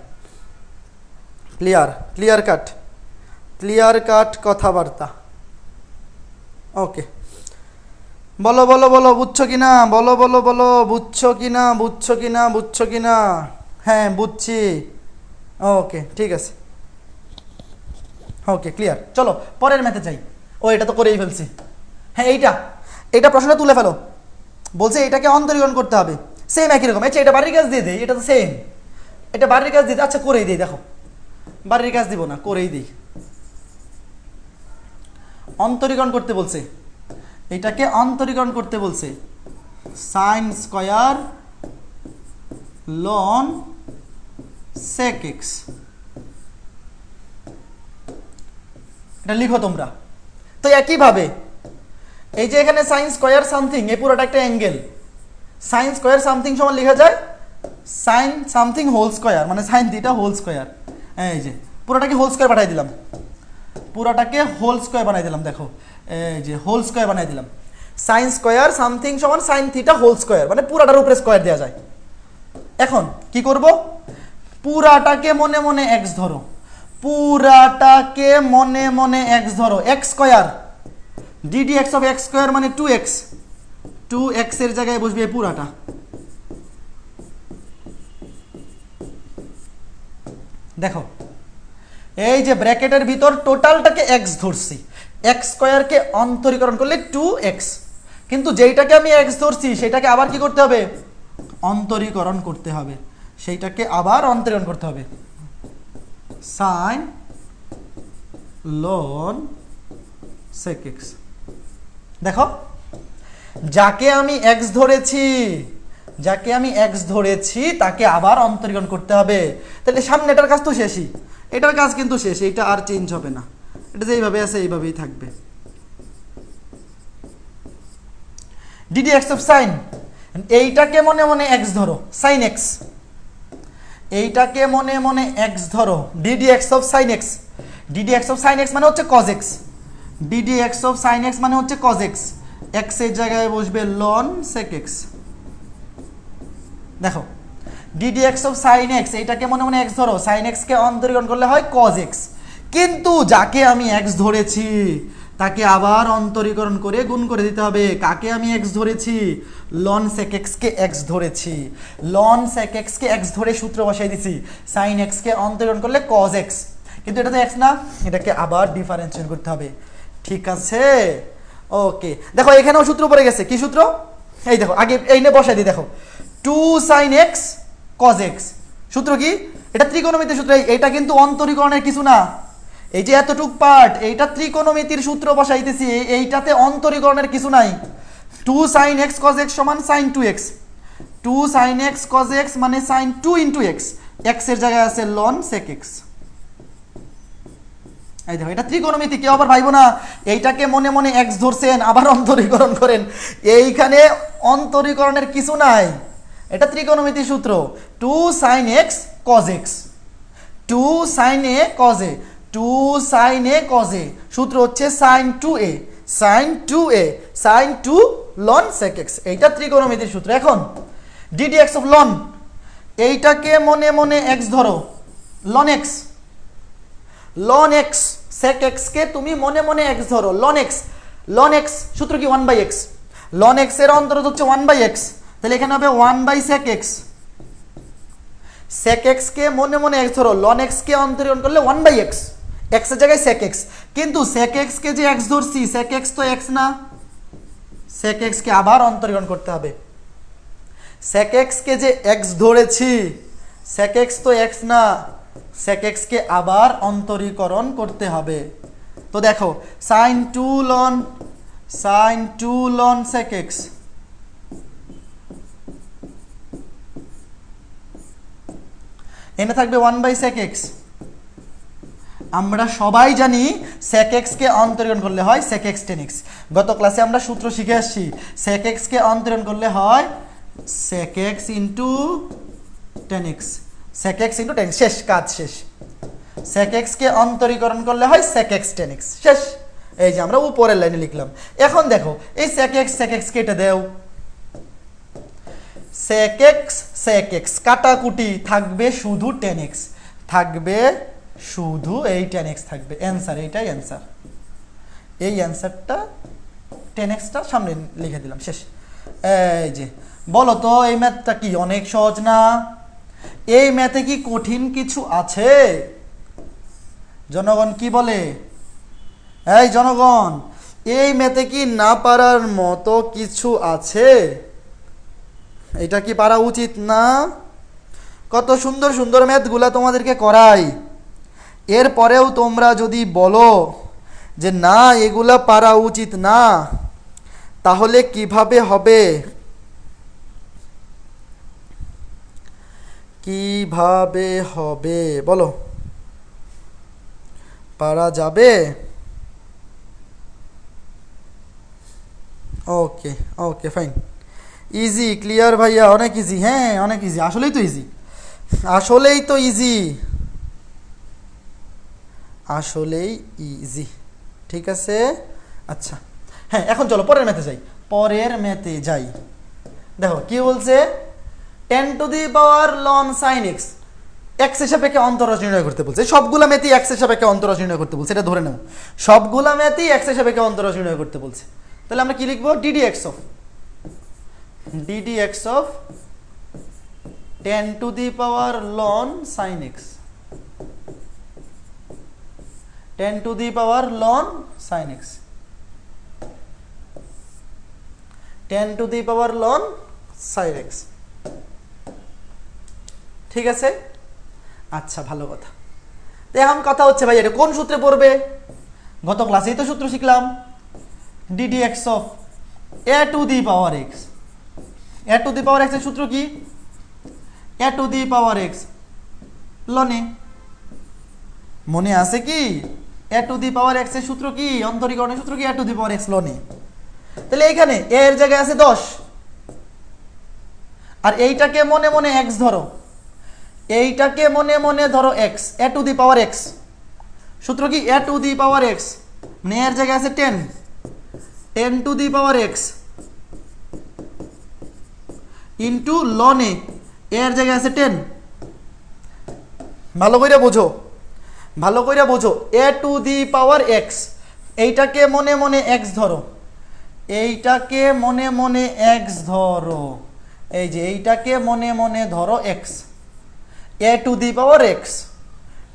ক্লিয়ার কাট কথাবার্তা। ওকে, বলো বলো বলো, বুঝছো কিনা, বলো বলো বলো, বুঝছো কিনা। হ্যাঁ বুঝছি। ওকে ঠিক আছে, ওকে ক্লিয়ার। চলো পরের ম্যাথে যাই। ও এটা তো করেই ফেলছি। হ্যাঁ এইটা প্রশ্নটা তুলে ফেলো। বলছে এটাকে অন্তরীকরণ করতে হবে, সেম একই রকম। আচ্ছা এটা বাড়ির কাজ দিয়ে দেয়, এটা তো সেম। এটা বাড়ির কাজ দিয়ে, আচ্ছা করেই দিই, দেখো বাড়ির কাজ দিব না, করেই দিই। অন্তরীকরণ করতে বলছে, এটাকে অন্তরীকরণ করতে বলছে। Sine square ln sec x, এটা লিখো তোমরা। তো একইভাবে এই যে এখানে সাইন স্কয়ার সামথিং, এই পুরোটা একটা অ্যাঙ্গেল। সাইন স্কয়ার সামথিং সমান লেখা যায় সাইন সামথিং হোল স্কয়ার, মানে সাইন থিটা হোল স্কয়ার। এই যে পুরোটাকে হোল স্কয়ার পাঠাই দিলাম, পুরোটাকে হোল স্কয়ার বানাই দিলাম। দেখো এই যে হোল স্কয়ার বানাই দিলাম। সাইন স্কয়ার সামথিং সমান সাইন থিটা হোল স্কয়ার, মানে পুরাটার উপরে স্কয়ার দেওয়া যায়। এখন কি করব, পুরাটাকে মনে মনে এক্স ধরো, পুরাটাকে মনে মনে এক্স ধরো। X square DD x of x square মানে 2x, 2x এর জায়গায় বসবে এই পুরাটা। দেখো এই যে ব্র্যাকেটের ভিতর টোটালটাকে এক্স ধরছি, এক্স স্কয়ারকে অন্তরীকরণ করলে 2x, কিন্তু যেইটাকে আমি এক্স ধরছি সেটাকে আবার কি করতে হবে, অন্তরীকরণ করতে হবে। সেইটাকে আবার অন্তরীকরণ করতে হবে। Sine ln sec x. দেখো যাকে আমি এক্স ধরেছি তাকে আবার অন্তরীকরণ করতে হবে। তাহলে সামনে এটার কাজ তো শেষই, এটার কাজ কিন্তু শেষ, এটা আর চেঞ্জ হবে না, এটা যেইভাবে আছে এইভাবেই থাকবে। ডিডি এক্স অফ সাইন, এইটাকে মনে মনে এক্স ধরো, সাইন এক্স। এইটাকে মনে মনে এক্স ধরো, d d x of sine x. D d x of sine x মানে হচ্ছে cos x, d d x of sine x মানে হচ্ছে কজ এক্স। এক্স এর জায়গায় বসবে লন সেক এক্স। দেখো d d x of sine x, এইটাকে মনে মনে এক্স ধরো, সাইন এক্স কে অন্তরীকরণ করলে হয় কজ এক্স। কিন্তু যাকে আমি এক্স ধরেছি তাকে আবার অন্তরীকরণ করে গুণ করে দিতে হবে। কাকে আমি এক্স ধরেছি, লন সেক এক্স কে এক্স ধরেছি, লন সেক এক্স কে এক্স ধরে সূত্র বসাই দিছি, সাইন এক্স কে অন্তরীকরণ করলে কজ এক্স। কিন্তু এটা তো এক্স না, এটাকে আবার ডিফারেন্সিয়েট করতে হবে। ঠিক আছে, ওকে। দেখো এখানেও সূত্র পড়ে গেছে, কি সূত্র, এই দেখো আগে এই নিয়ে বসাই দিই। দেখো 2 sin x cos x, সূত্র কি, এটা ত্রিকোণমিতির সূত্র। এইটা কিন্তু অন্তরীকরণের কিছু না, এই যে এতটুক পার্ট এইটা ত্রিকোণমিতির সূত্র বসাইতেছি, এইটাতে অন্তরীকরণের কিছু নাই। 2 sin x cos x সমান sin 2x, 2 sin x cos x মানে sin 2 into x, x এর জায়গায় আছে ln sec x। এই দেখো এটা ত্রিকোণমিতি, কেউ আবার ভাইবো না এইটাকে মনে মনে x ধরছেন আবার অন্তরীকরণ করেন, এইখানে অন্তরীকরণের কিছু নাই, এটা ত্রিকোণমিতি সূত্র। 2 sin x cos x, 2 sin a cos a, 2 sin a cos a, সূত্র হচ্ছে sin 2a, sin 2a, sin 2 ln sec x, এইটা ত্রিকোণমিতির সূত্র। এখন ddx of ln, এইটাকে মনে মনে x ধরো, ln x, ln x, sec x কে তুমি মনে মনে x ধরো, ln x, ln x সূত্র কি 1/x, ln x এর অন্তরত হচ্ছে 1/x, তাহলে এখানে হবে 1/sec x, sec x কে মনে মনে x ধরো, ln x কে অন্তরীকরণ করলে 1/x, x এর জায়গায় sec x, কিন্তু sec x কে যে x ধরছি, sec x তো x না, sec x কে আবার অন্তরীকরণ করতে হবে। sec x কে যে x ধরেছি, sec x তো x না, sec x কে আবার অন্তরীকরণ করতে হবে। তো দেখো sin 2 ln sec x, এনে থাকবে 1/sec x। আমরা সবাই জানি sec x কে অন্তরীকরণ করলে হয় sec x tan x, গত ক্লাসে আমরা সূত্র শিখে আসছি, sec x কে অন্তরীকরণ করলে হয় sec x into tan x, sec x into tan x, শেষ, কাজ শেষ। sec x কে অন্তরীকরণ করলে হয় sec x tan x, শেষ। এই যে আমরা উপরের লাইনে লিখলাম। এখন দেখো এই sec x কেটে দেও, sec x কাটাকুটি, থাকবে শুধু tan x, থাকবে শুধু এই 10x থাকবে। অ্যান্সার, এইটাই অ্যান্সার। এই অ্যান্সারটা 10xটা সামনে লিখে দিলাম, শেষ। এই যে বলো তো এই ম্যাথটা কি অনেক সহজ না? এই ম্যাথে কি কঠিন কিছু আছে? জনগণ কি বলে? এই জনগণ, এই ম্যাথে কি না পারার মতো কিছু আছে? এটা কি পারা উচিত না? কত সুন্দর সুন্দর ম্যাথগুলা তোমাদেরকে করাই, এরপরেও তোমরা যদি বলো যে না এগুলা পারা উচিত না, তাহলে কিভাবে হবে? কিভাবে হবে বলো? পারা যাবে? ওকে ওকে ফাইন, ইজি, ক্লিয়ার ভাইয়া, অনেক ইজি। হ্যাঁ অনেক ইজি, আসলেই তো ইজি, আসলেই তো ইজি, আসলেই ইজি। ঠিক আছে, আচ্ছা হ্যাঁ, এখন চলো পরের ম্যাথে যাই। পরের ম্যাথে যাই, দেখো কি বলছে, 10⁻ln sin x, এক্স এর সাপেক্ষে অন্তরজ নির্ণয় করতে বলছে। সবগুলা ম্যাথই এক্স এর সাপেক্ষে অন্তরজ নির্ণয় করতে বলছে, এটা ধরে নাও। সবগুলা ম্যাথই এক্স এর সাপেক্ষে অন্তরজ নির্ণয় করতে বলছে। তাহলে আমরা কি লিখবো? ddx of 10⁻ln sin x, 10⁻ln sin x, 10⁻ln sin x। ঠিক আছে, আচ্ছা ভালো কথা। তো এখন কথা হচ্ছে ভাই এটা কোন সূত্রে পড়বে? গত ক্লাসেই তো সূত্র শিখলাম, ddx of a to the power x। a to the power x এর সূত্র কি? a to the power x ln a। মনে আছে কি? a to the power x এর সূত্র কি? অন্তরীকরণের সূত্র কি? a to the power x ln a। তাহলে এখানে a এর জায়গায় আছে 10, আর এইটাকে মনে মনে x ধরো, এইটাকে মনে মনে ধরো x, a to the power x। সূত্র কি? a to the power x, মানে এর জায়গায় আছে 10, 10 to the power x into ln a, এর জায়গায় আছে 10। ভালো করে বোঝো, ভালো করে বোঝো, a to the power x, এইটাকে মনে মনে x ধরো, এইটাকে মনে মনে x ধরো, এই যে এইটাকে মনে মনে ধরো x, a to the power x,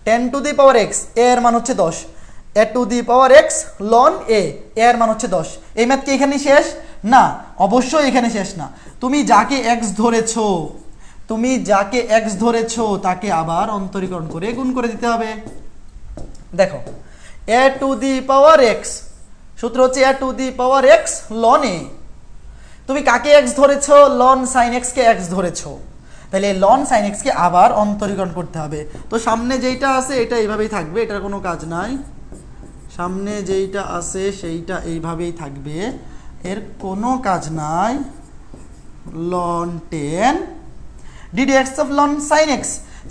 10 to the power x, এর মান হচ্ছে 10, a to the power x ln a, এর মান হচ্ছে 10। এই ম্যাথ কি এখানে শেষ? না, অবশ্যই এখানে শেষ না। তুমি যাকে x ধরেছো, তুমি যাকে x ধরেছো তাকে আবার অন্তরীকরণ করে গুণ করে দিতে হবে। দেখো a to the power x, সূত্র হচ্ছে a to the power x ln a। তুমি কাকে x ধরেছো? ln sin x কে x ধরেছো, তাহলে ln sin x কে আবার অন্তরীকরণ করতে হবে। তো সামনে যেইটা আছে এটা এইভাবেই থাকবে, এটার কোনো কাজ নাই। সামনে যেইটা আছে সেইটা এইভাবেই থাকবে, এর কোনো কাজ নাই। ln 10 ddx of ln sin x,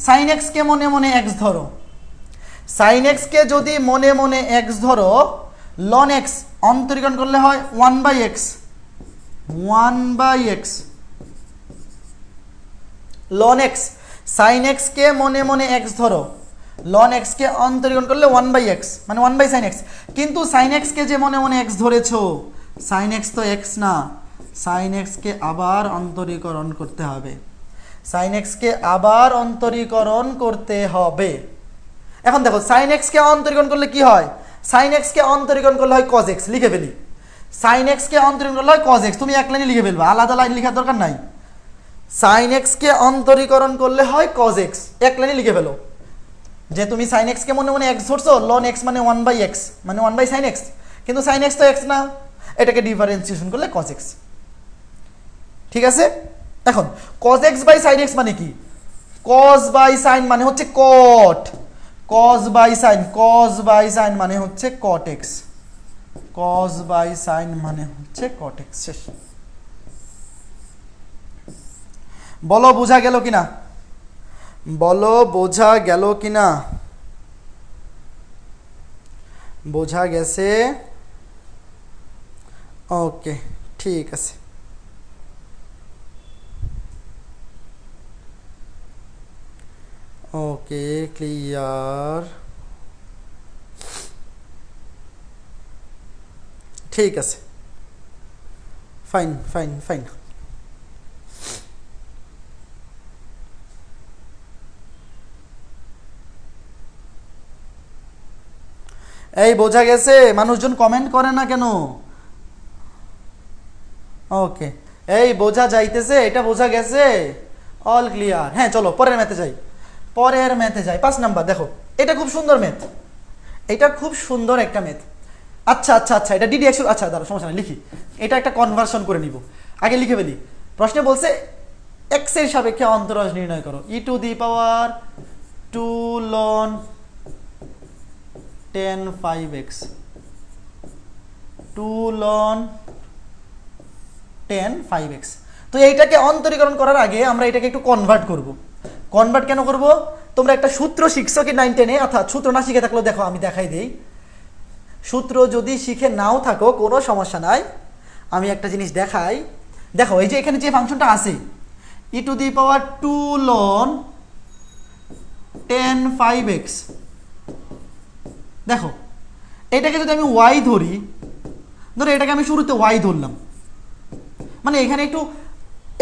sin x কে মনে মনে x ধরো, sin x কে যদি মনে মনে x ধরো, ln x অন্তরীকরণ করলে হয় 1/x, 1/x ln x, sin x কে মনে মনে x ধরো, ln x কে অন্তরীকরণ করলে 1/x, মানে 1/sin x। কিন্তু sin x কে যে মনে মনে x ধরেছো, sin x তো x না, sin x কে আবার অন্তরীকরণ করতে হবে, sin x কে আবার অন্তরীকরণ করতে হবে। এখন দেখো sin x কে অন্তরীকরণ করলে কি হয়? sin x কে অন্তরীকরণ করলে হয় cos x, লিখে ফেলি। sin x কে অন্তরীকরণ করলে হয় cos x, তুমি এক লাইনে লিখে ফেলবা, আলাদা লাইন লেখার দরকার নাই। sin x কে অন্তরীকরণ করলে হয় cos x, এক লাইনে লিখে ফেলো যে তুমি sin x কে মনে মনে x ধরছো, ln x মানে 1/x, মানে 1/sin x, কিন্তু sin x তো x না, এটাকে ডিফারেন্সিয়েশন করলে cos x। ঠিক আছে, এখন cos x by sin x মানে কি? cos বাই sin মানে হচ্ছে cot, cos by sin, cos by sin মানে হচ্ছে cot x, cos by sin মানে হচ্ছে cot x। শেষ। বলো বোঝা গেল কিনা? বলো বোঝা গেল কিনা? বোঝা গেছে? ওকে ঠিক আছে। ওকে। ওকে, ক্লিয়ার, ঠিক আছে, ফাইন ফাইন ফাইন। এই বোঝা গেছে? মানুষজন কমেন্ট করে না কেন? ওকে, এই বোঝা যাইতেছে, এটা বোঝা গেছে, অল ক্লিয়ার। হ্যাঁ চলো পরের ম্যাথে যাই, পরের ম্যাথে যাই। 5 নাম্বার দেখো, এটা খুব সুন্দর ম্যাথ, এটা খুব সুন্দর একটা ম্যাথ। আচ্ছা আচ্ছা আচ্ছা, এটা ডিডি এক্স, আচ্ছা দাঁড়া সমস্যা নাই, লিখি, এটা একটা কনভার্সন করে নিব, আগে লিখে ফেলি। প্রশ্নে বলছে এক্স এর সাপেক্ষে অন্তরাজ নির্ণয় করো, ই to the power 2 ln 10 5x, 2 ln 10 5x। তো এইটাকে অন্তরীকরণ করার আগে আমরা এটাকে একটু কনভার্ট করব। কনভার্ট কেন করব? তোমরা একটা সূত্র শিখছো কি 9 10-এ, অর্থাৎ সূত্র না শিখে থাকলেও দেখো আমি দেখাই দেই। সূত্র যদি শিখে নাও থাকো কোনো সমস্যা নাই, আমি একটা জিনিস দেখাই। দেখো এই যে এখানে যে ফাংশনটা আছে ই to the power 2 ln 10 5x, দেখো এটাকে যদি আমি y ধরি, ধরো এটাকে আমি শুরুতে y ধরলাম, মানে এখানে একটু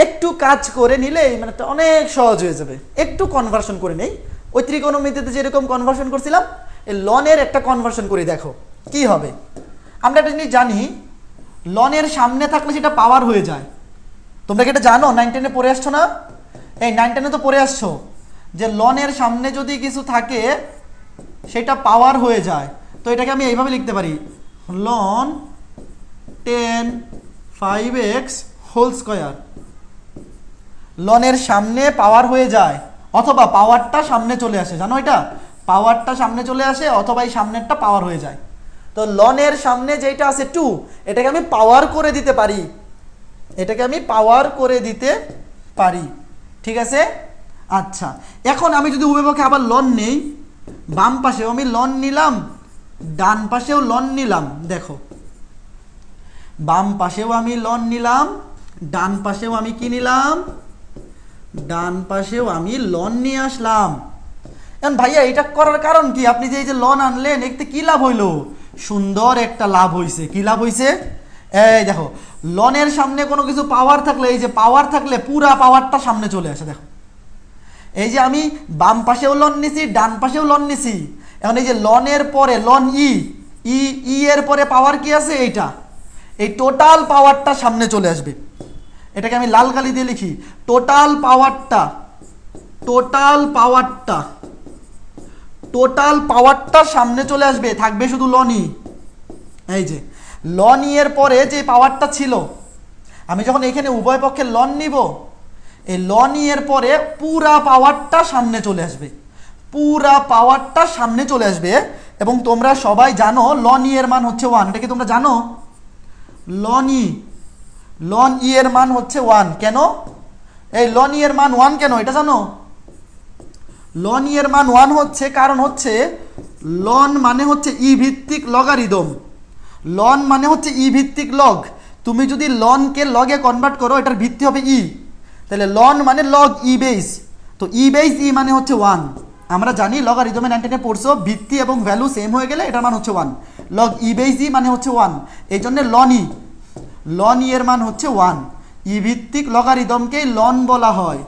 একটু কাজ করে নিলে মানে অনেক সহজ হয়ে যাবে। একটু কনভার্সন করে নেই, ওই ত্রিকোণমিতিতে যেরকম কনভার্সন করছিলাম এই লনের একটা কনভার্সন করে দেখো কি হবে। আমরা একটা জিনিস জানি, লনের সামনে থাকলে সেটা পাওয়ার হয়ে যায়। তোমরা কি এটা জানো? 9 10-এ পড়ে আসছো না? এই 9 10-এ তো পড়ে আসছো যে লনের সামনে যদি কিছু থাকে সেটা পাওয়ার হয়ে যায়। তো এটাকে আমি এইভাবে লিখতে পারি, ln 10 5x হোল স্কয়ার। লনের সামনে পাওয়ার হয়ে যায় অথবা পাওয়ারটা সামনে চলে আসে, জানো এটা পাওয়ারটা সামনে চলে আসে অথবা এই সামনেরটা পাওয়ার হয়ে যায়। তো লনের সামনে যেটা আছে 2, এটাকে আমি পাওয়ার করে দিতে পারি, এটাকে আমি পাওয়ার করে দিতে পারি, ঠিক আছে। আচ্ছা এখন আমি যদি উভয়পক্ষে আবার লন নেই, বাম পাশেও আমি লন নিলাম, ডান পাশেও লন নিলাম, দেখো বাম পাশেও আমি লন নিলাম, ডান পাশেও আমি কি নিলাম, ডান পাশেও আমি লন নিয়ে আসলাম। এখন ভাইয়া এটা করার কারণ কি? আপনি যে এই যে লন আনলেন এতে কি লাভ হইলো? সুন্দর একটা লাভ হইছে। কি লাভ হইছে? এই দেখো লনের সামনে কোনো কিছু পাওয়ার থাকলে, এই যে পাওয়ার থাকলে পুরা পাওয়ারটা সামনে চলে আসে। দেখো এই যে আমি বাম পাশেও লন নিছি, ডান পাশেও লন নিছি, এখন এই যে লনের পরে লন ই ই এর পরে পাওয়ার কি আছে? এইটা, এই টোটাল পাওয়ারটা সামনে চলে আসবে। এটাকে আমি লাল কালি দিয়ে লিখি, টোটাল পাওয়ারটা, টোটাল পাওয়ারটা, টোটাল পাওয়ারটা সামনে চলে আসবে, থাকবে শুধু লনই। এই যে লন ই এর পরে যে পাওয়ারটা ছিল, আমি যখন এখানে উভয় পক্ষে লন নিব, এই লন ই এর পরে পুরা পাওয়ারটা সামনে চলে আসবে, পুরা পাওয়ারটা সামনে চলে আসবে। এবং তোমরা সবাই জানো লন ই এর মান হচ্ছে 1, এটা কি তোমরা জানো? লন ই এর মান হচ্ছে 1, কেন? এই লন ই এর মান 1 কেন এটা জানো? লন ই এর মান 1 হচ্ছে কারণ হচ্ছে লন মানে হচ্ছে ই ভিত্তিক লগারিদম, লন মানে হচ্ছে ই ভিত্তিক লগ। তুমি যদি লনকে লগে কনভার্ট করো এটার ভিত্তি হবে ই, তাহলে লন মানে লগ ই বেস, তো ই বেস ই মানে হচ্ছে 1। আমরা জানি লগারিদমে 9 10-এ পড়ছো ভিত্তি এবং ভ্যালু সেম হয়ে গেলে এটার মান হচ্ছে 1, লগ ই বেস ই মানে হচ্ছে 1, এই জন্য লন ই এর মান হচ্ছে 1। ই ভিত্তিক লগারিদমকেই লন বলা হয়,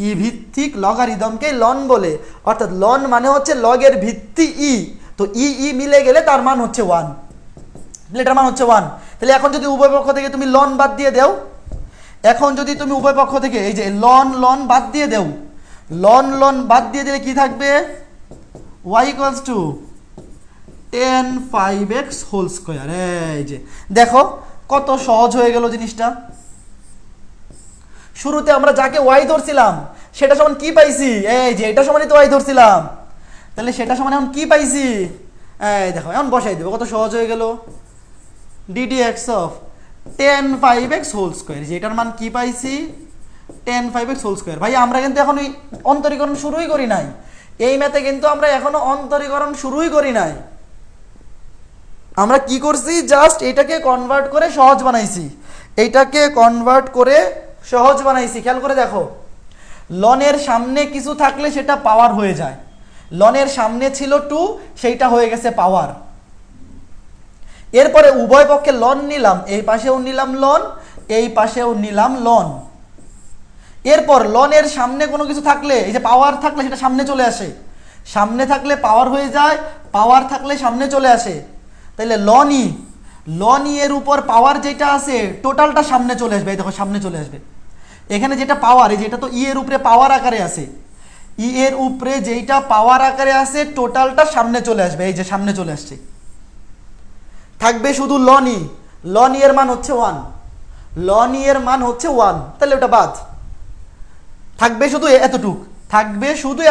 ই ভিত্তিক লগারিদমকে লন বলে, অর্থাৎ লন মানে হচ্ছে লগের ভিত্তি ই, তো ই মিলে গেলে তার মান হচ্ছে 1, এটার মান হচ্ছে 1। তাহলে এখন যদি উভয় পক্ষ থেকে তুমি লন বাদ দিয়ে দাও, এখন যদি তুমি উভয় পক্ষ থেকে এই যে লন বাদ দিয়ে দাও, লন বাদ দিয়ে দিলে কি থাকবে? y = 10 5x whole square. এই যে দেখো কত সহজ হয়ে গেল জিনিসটা। শুরুতে আমরা যাকে y ধরছিলাম সেটা সমান কি পাইছি? এই যে এটা সমানই তো y ধরছিলাম, তাহলে সেটা সমান এখন কি পাইছি? এই দেখো এখন বসাই দেবো, কত সহজ হয়ে গেল। ddx of 10 5x whole square, যে এটার মান কি পাইছি? 10 5x হোল স্কয়ার। ভাই আমরা কিন্তু এখন অন্তরীকরণ শুরুই করি নাই, এই ম্যাথে কিন্তু আমরা এখনো অন্তরীকরণ শুরুই করি নাই। আমরা কি করছি? জাস্ট এটাকে কনভার্ট করে সহজ বানাইছি, এইটাকে কনভার্ট করে সহজ বানাইছি। খেয়াল করে দেখো, লনের সামনে কিছু থাকলে সেটা পাওয়ার হয়ে যায়। লনের সামনে ছিল 2, সেইটা হয়ে গেছে পাওয়ার। এরপরে উভয় পক্ষে লন নিলাম, এই পাশেও নিলাম লন, এই পাশেও নিলাম লন। এরপর লনের সামনে কোনো কিছু থাকলে, এই যে পাওয়ার থাকলে সেটা সামনে চলে আসে, সামনে থাকলে পাওয়ার হয়ে যায়, পাওয়ার থাকলে সামনে চলে আসে। তাহলে লন ই এর উপর পাওয়ার যেটা আছে টোটালটা সামনে চলে আসবে। এই দেখো সামনে চলে আসবে। এখানে যেটা পাওয়ার, এই যেটা তো ই এর উপরে পাওয়ার আকারে আছে, ই এর উপরে যেইটা পাওয়ার আকারে আছে টোটালটা সামনে চলে আসবে। এই যে সামনে চলে আসছে। থাকবে শুধু লন ই এর মান হচ্ছে 1, লন ই এর মান হচ্ছে 1, তাহলে ওটা বাদ। থাকবে শুধু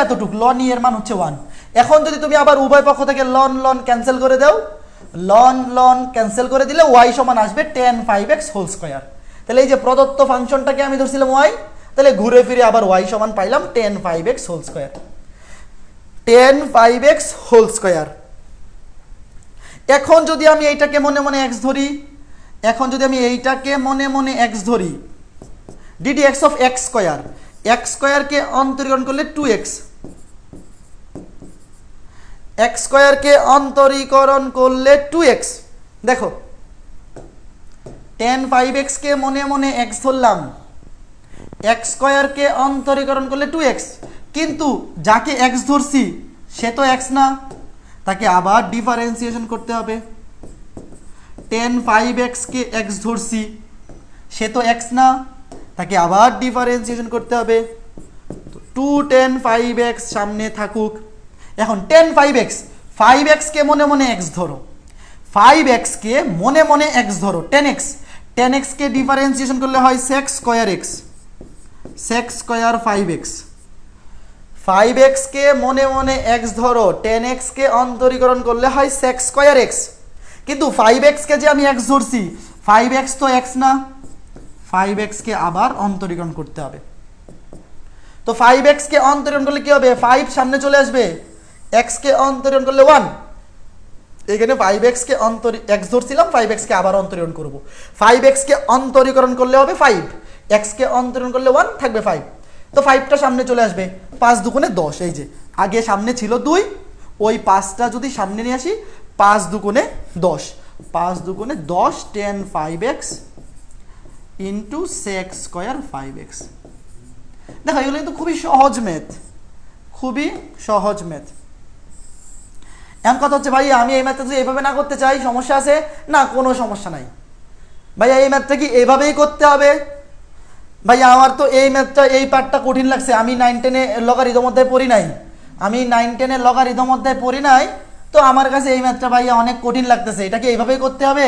এতটুক, লন ই এর মান হচ্ছে 1। এখন যদি তুমি আবার উভয় পক্ষ থেকে লন ক্যান্সেল করে দাও, লন ক্যান্সেল করে দিলে y সমান আসবে tan 5x হোল স্কয়ার। তাহলে এই যে প্রদত্ত ফাংশনটাকে আমি ধরছিলাম y, তাহলে ঘুরে ফিরে আবার y সমান পাইলাম tan 5x whole square, tan 5x whole square. এখন যদি আমি এইটাকে মনে মনে x ধরি, ddx অফ x স্কয়ারকে অন্তরীকরণ করলে 2x, x স্কয়ারকে অন্তরীকরণ করলে 2x। দেখো tan 5x কে মনে মনে x ধরলাম, x স্কয়ারকে অন্তরীকরণ করলে 2x, কিন্তু যাকে x ধরছি সে তো x না, তাকে আবার ডিফারেন্সিয়েশন করতে হবে। tan 5x কে x ধরছি, সে তো x না, তাকে আবার ডিফারেন্সিয়েশন করতে হবে। 2 tan 5x সামনে থাকুক। এখন tan 5x কে মনে মনে x ধরো, 5x কে মনে মনে x ধরো, tan x কে ডিফারেন্সিয়েশন করলে হয় sec square x, sec square 5x। 5x কে মনে মনে x ধরো, tan x কে অন্তরীকরণ করলে হয় sec স্কয়ার x। কিন্তু 5x কে যে আমি x ধরছি, 5x তো x না, 5x কে আবার অন্তরীকরণ করতে হবে। তো 5x কে অন্তরীকরণ করলে কি হবে, 5 সামনে চলে আসবে, x কে অন্তরীকরণ করলে 1। এখানে 5x কে x ধরছিলাম, 5x কে আবার অন্তরীকরণ করব। 5x কে অন্তরীকরণ করলে হবে 5, x কে অন্তরীকরণ করলে 1, থাকবে 5। তো 5টা সামনে চলে আসবে, 5 দুগুণে 10। এই যে আগে সামনে ছিল 2, ওই 5টা যদি সামনে নিয়ে আসি, 5 দুগুণে 10, 5 দুগুণে 10 tan 5x into sec square 5x। দেখো এগুলো কিন্তু খুবই সহজ ম্যাথ। এমন কথা হচ্ছে ভাই আমি এই ম্যাথটা যদি এইভাবে না করতে চাই সমস্যা আছে? না, কোনো সমস্যা নাই ভাইয়া। এই ম্যাথটা কি এইভাবেই করতে হবে? ভাইয়া আমার তো এই ম্যাথটা, এই পার্টটা কঠিন লাগছে। আমি 9-10-এ লগারিদম অধ্যায় পড়ি নাই, তো আমার কাছে এই ম্যাথটা ভাইয়া অনেক কঠিন লাগতেছে। এটা কি এইভাবেই করতে হবে?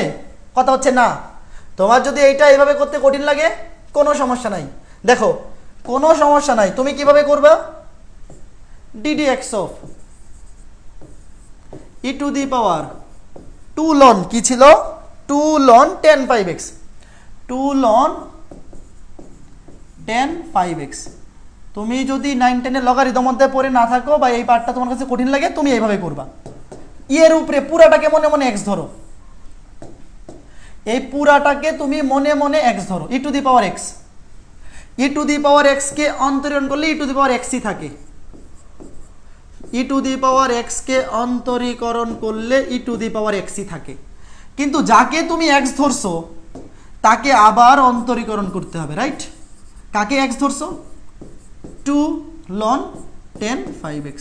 কথা হচ্ছে না। তোমার যদি এইটা এইভাবে করতে কঠিন লাগে কোনো সমস্যা নাই। দেখো কোনো সমস্যা নাই, তুমি কিভাবে করবা? ddx of e to the power 2 ln কি ছিল, 2 ln tan 5x, 2 ln tan 5x। তুমি যদি 9-10-এর লগারিদম অধ্যায় পড়ে না থাকো বা এই পার্টটা তোমার কাছে কঠিন লাগে, তুমি এইভাবে করবা। এর উপরে পুরাটাকে মনে মনে x ধরো, এই পুরাটাকে তুমি মনে মনে x ধরো, e to the power x। e to the power x কে অন্তরীকরণ করলে e টু দি পাওয়ার x-ই থাকে, e to the power x কে অন্তরীকরণ করলে e টু দি পাওয়ার x-ই থাকে। কিন্তু যাকে তুমি x ধরছো তাকে আবার অন্তরীকরণ করতে হবে, রাইট? কাকে x ধরছো? 2 ln tan 5x,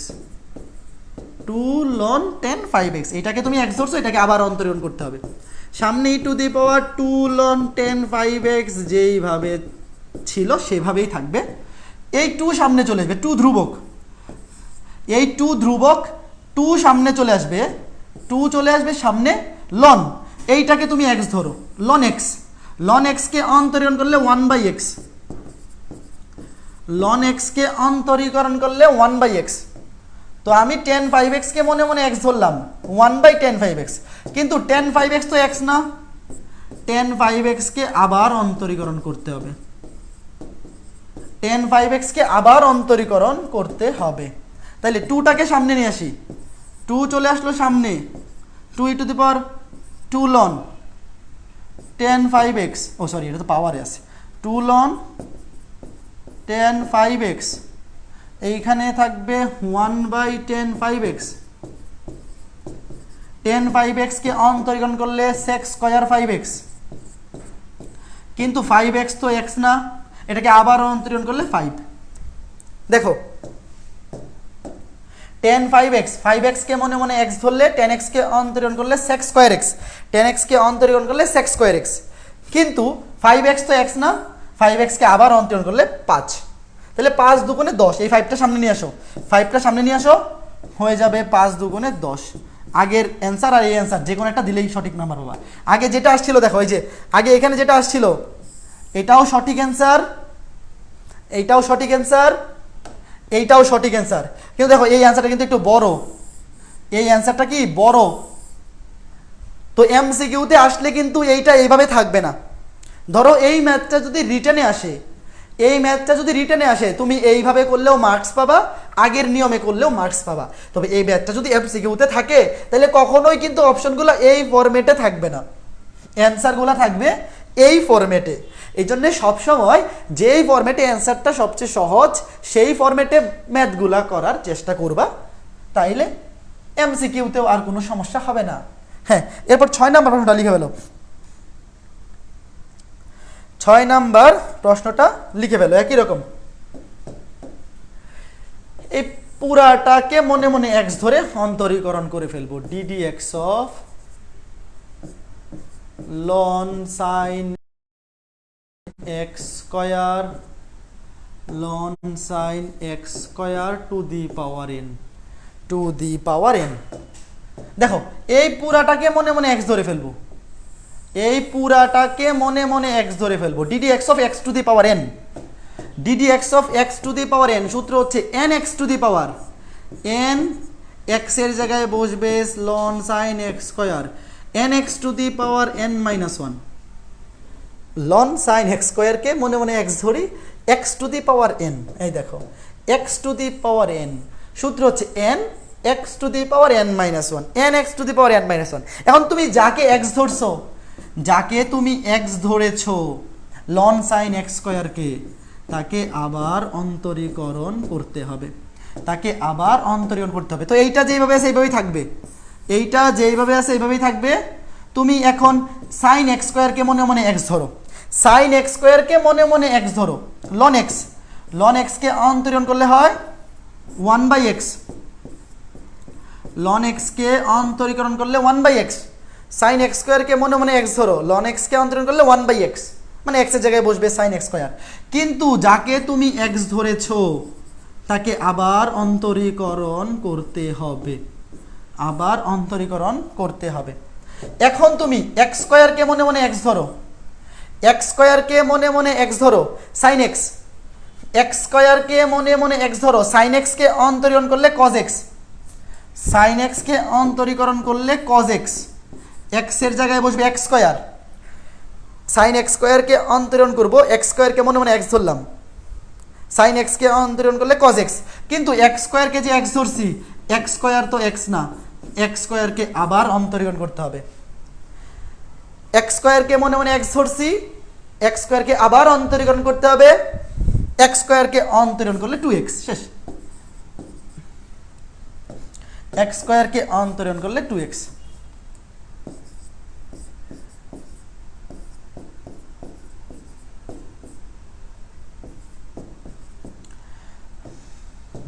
2 ln tan 5x, এটাকে তুমি x ধরছো, এটাকে আবার অন্তরীকরণ করতে হবে। সামনে e to the power 2 ln tan 5x যেইভাবে ছিল সেভাবেই থাকবে। এই 2 সামনে চলে আসবে, 2 ধ্রুবক, এই 2 ধ্রুবক, 2 সামনে চলে আসবে, 2 চলে আসবে সামনে। লন এইটাকে তুমি x ধরো, ln x কে অন্তরীকরণ করলে 1/x, ln x কে অন্তরীকরণ করলে 1/x। তো আমি tan 5x কে মনে মনে x ধরলাম, 1/tan 5x, কিন্তু tan 5x তো x না, tan 5x কে আবার অন্তরীকরণ করতে হবে, tan 5x কে আবার অন্তরীকরণ করতে হবে। তাহলে 2টাকে সামনে নিয়ে আসি, 2 চলে আসলো সামনে, 2 e to the power 2 ln tan 5x, ও সরি এটা তো পাওয়ারে আছে, 2 ln টেন 5x, এইখানে থাকবে 1/10 5x। 10 5x কে অন্তরীকরণ করলে sec স্কয়ার 5x, কিন্তু 5x তো x না, এটাকে আবার অন্তরীকরণ করলে 5। দেখো 10 5x, 5x কে মনে মনে x ধরলে 10x কে অন্তরীকরণ করলে sec স্কয়ার x, 10x কে অন্তরীকরণ করলে sec স্কয়ার x, কিন্তু 5x তো x না, 5x কে আবার অন্তরীকরণ করলে 5। তাহলে 5 দুগুণে 10, এই 5টা সামনে নিয়ে আসো, 5টা সামনে নিয়ে আসো, হয়ে যাবে 5 দুগুণে 10। আগের অ্যান্সার আর এই অ্যান্সার যে কোনো একটা দিলেই সঠিক নাম্বার পাবা। আগে যেটা আসছিল দেখো, এই যে আগে এখানে যেটা আসছিল এটাও সঠিক অ্যান্সার, এইটাও সঠিক অ্যান্সার, এইটাও সঠিক অ্যান্সার, কিন্তু দেখো এই অ্যান্সারটা কিন্তু একটু বড়, এই অ্যান্সারটা কি বড়, তো এমসিকিউতে আসলে কিন্তু এইটা এইভাবে থাকবে না। ধরো এই ম্যাথটা যদি রিটেনে আসে, এই ম্যাথটা যদি রিটেনে আসে তুমি এইভাবে করলেও মার্কস পাবা, আগের নিয়মে করলেও মার্কস পাবা। তবে এই ম্যাথটা যদি এমসিকিউতে থাকে তাহলে কখনোই কিন্তু অপশনগুলো এই ফরম্যাটে থাকবে না, অ্যান্সারগুলো থাকবে এই ফরম্যাটে। এই জন্যে সবসময় যেই ফরম্যাটে অ্যান্সারটা সবচেয়ে সহজ সেই ফরম্যাটে ম্যাথগুলা করার চেষ্টা করবা, তাইলে এমসিকিউতেও আর কোনো সমস্যা হবে না। হ্যাঁ, এরপর 6 নাম্বার প্রশ্নটা লিখে ফেলো। 6 নাম্বার প্রশ্নটা লিখে ফেলো একই রকম। এই পুরাটাকে মনে মনে এক্স ধরে অন্তরীকরণ করে ফেলবো। D d x of loan sine x square, loan sine x square to the power N, two the power N. দেখো এই পুরাটাকে মনে মনে এক্স ধরে ফেলবো, এই পুরাটাকে মনে মনে এক্স ধরে ফেলবো। D d x of x to the power n, d d x of x to the power n সূত্র হচ্ছে n x to the power n, x এর জায়গায় বসবে ln sine x square, n x to the power n minus one. Ln sine x স্কয়ারকে মনে মনে x ধরি, x to the power n, এই দেখো x to the power n সূত্র হচ্ছে n x to the power n minus one, N x to the power n minus one. এখন তুমি যাকে এক্স ধরছো, যাকে তুমি এক্স ধরেছো লন সাইন এক্স স্কয়ারকে, তাকে আবার অন্তরীকরণ করতে হবে, তাকে আবার অন্তরীকরণ করতে হবে। তো এইটা যেইভাবে আছে এইভাবেই থাকবে, এইটা যেইভাবে আছে এইভাবেই থাকবে। তুমি এখন সাইন এক্স স্কয়ারকে মনে মনে এক্স ধরো, সাইন এক্স স্কয়ারকে মনে মনে এক্স ধরো, লন এক্স, লন এক্সকে অন্তরীকরণ করলে হয় 1/x, লন এক্সকে অন্তরীকরণ করলে 1/x, সাইন এক্স স্কয়ারকে মনে মনে এক্স ধরো, লন এক্সকে অন্তরীকরণ করলে 1/x, মানে এক্স এর জায়গায় বসবে সাইন এক্স স্কয়ার। কিন্তু যাকে তুমি এক্স ধরেছো তাকে আবার অন্তরীকরণ করতে হবে, আবার অন্তরীকরণ করতে হবে। এখন তুমি এক্স স্কয়ারকে মনে মনে এক্স ধরো, এক্স স্কয়ারকে মনে মনে এক্স ধরো, সাইন এক্স, এক্স স্কয়ারকে মনে মনে এক্স ধরো, সাইন এক্সকে অন্তরীকরণ করলে কজ এক্স, সাইন এক্সকে অন্তরীকরণ করলে কজ এক্স, এক্স এর জায়গায় বসবে এক্স স্কয়ার, সাইন এক্স স্কয়ারকে অন্তরীকরণ করবো, এক্স স্কয়ারকে মনে মনে এক্স ধরলাম, সাইন এক্সকে অন্তরীকরণ করলে কজ এক্স, কিন্তু এক্স স্কয়ারকে যে এক্স ধরছি, এক্স স্কয়ার তো এক্স না, এক্স স্কয়ারকে আবার অন্তরীকরণ করতে হবে। এক্স স্কয়ারকে মনে মনে এক্স ধরছি, এক্স স্কয়ারকে আবার অন্তরীকরণ করতে হবে, এক্স স্কয়ারকে অন্তরীকরণ করলে 2x, শেষ। এক্স স্কয়ারকে অন্তরীকরণ করলে 2x।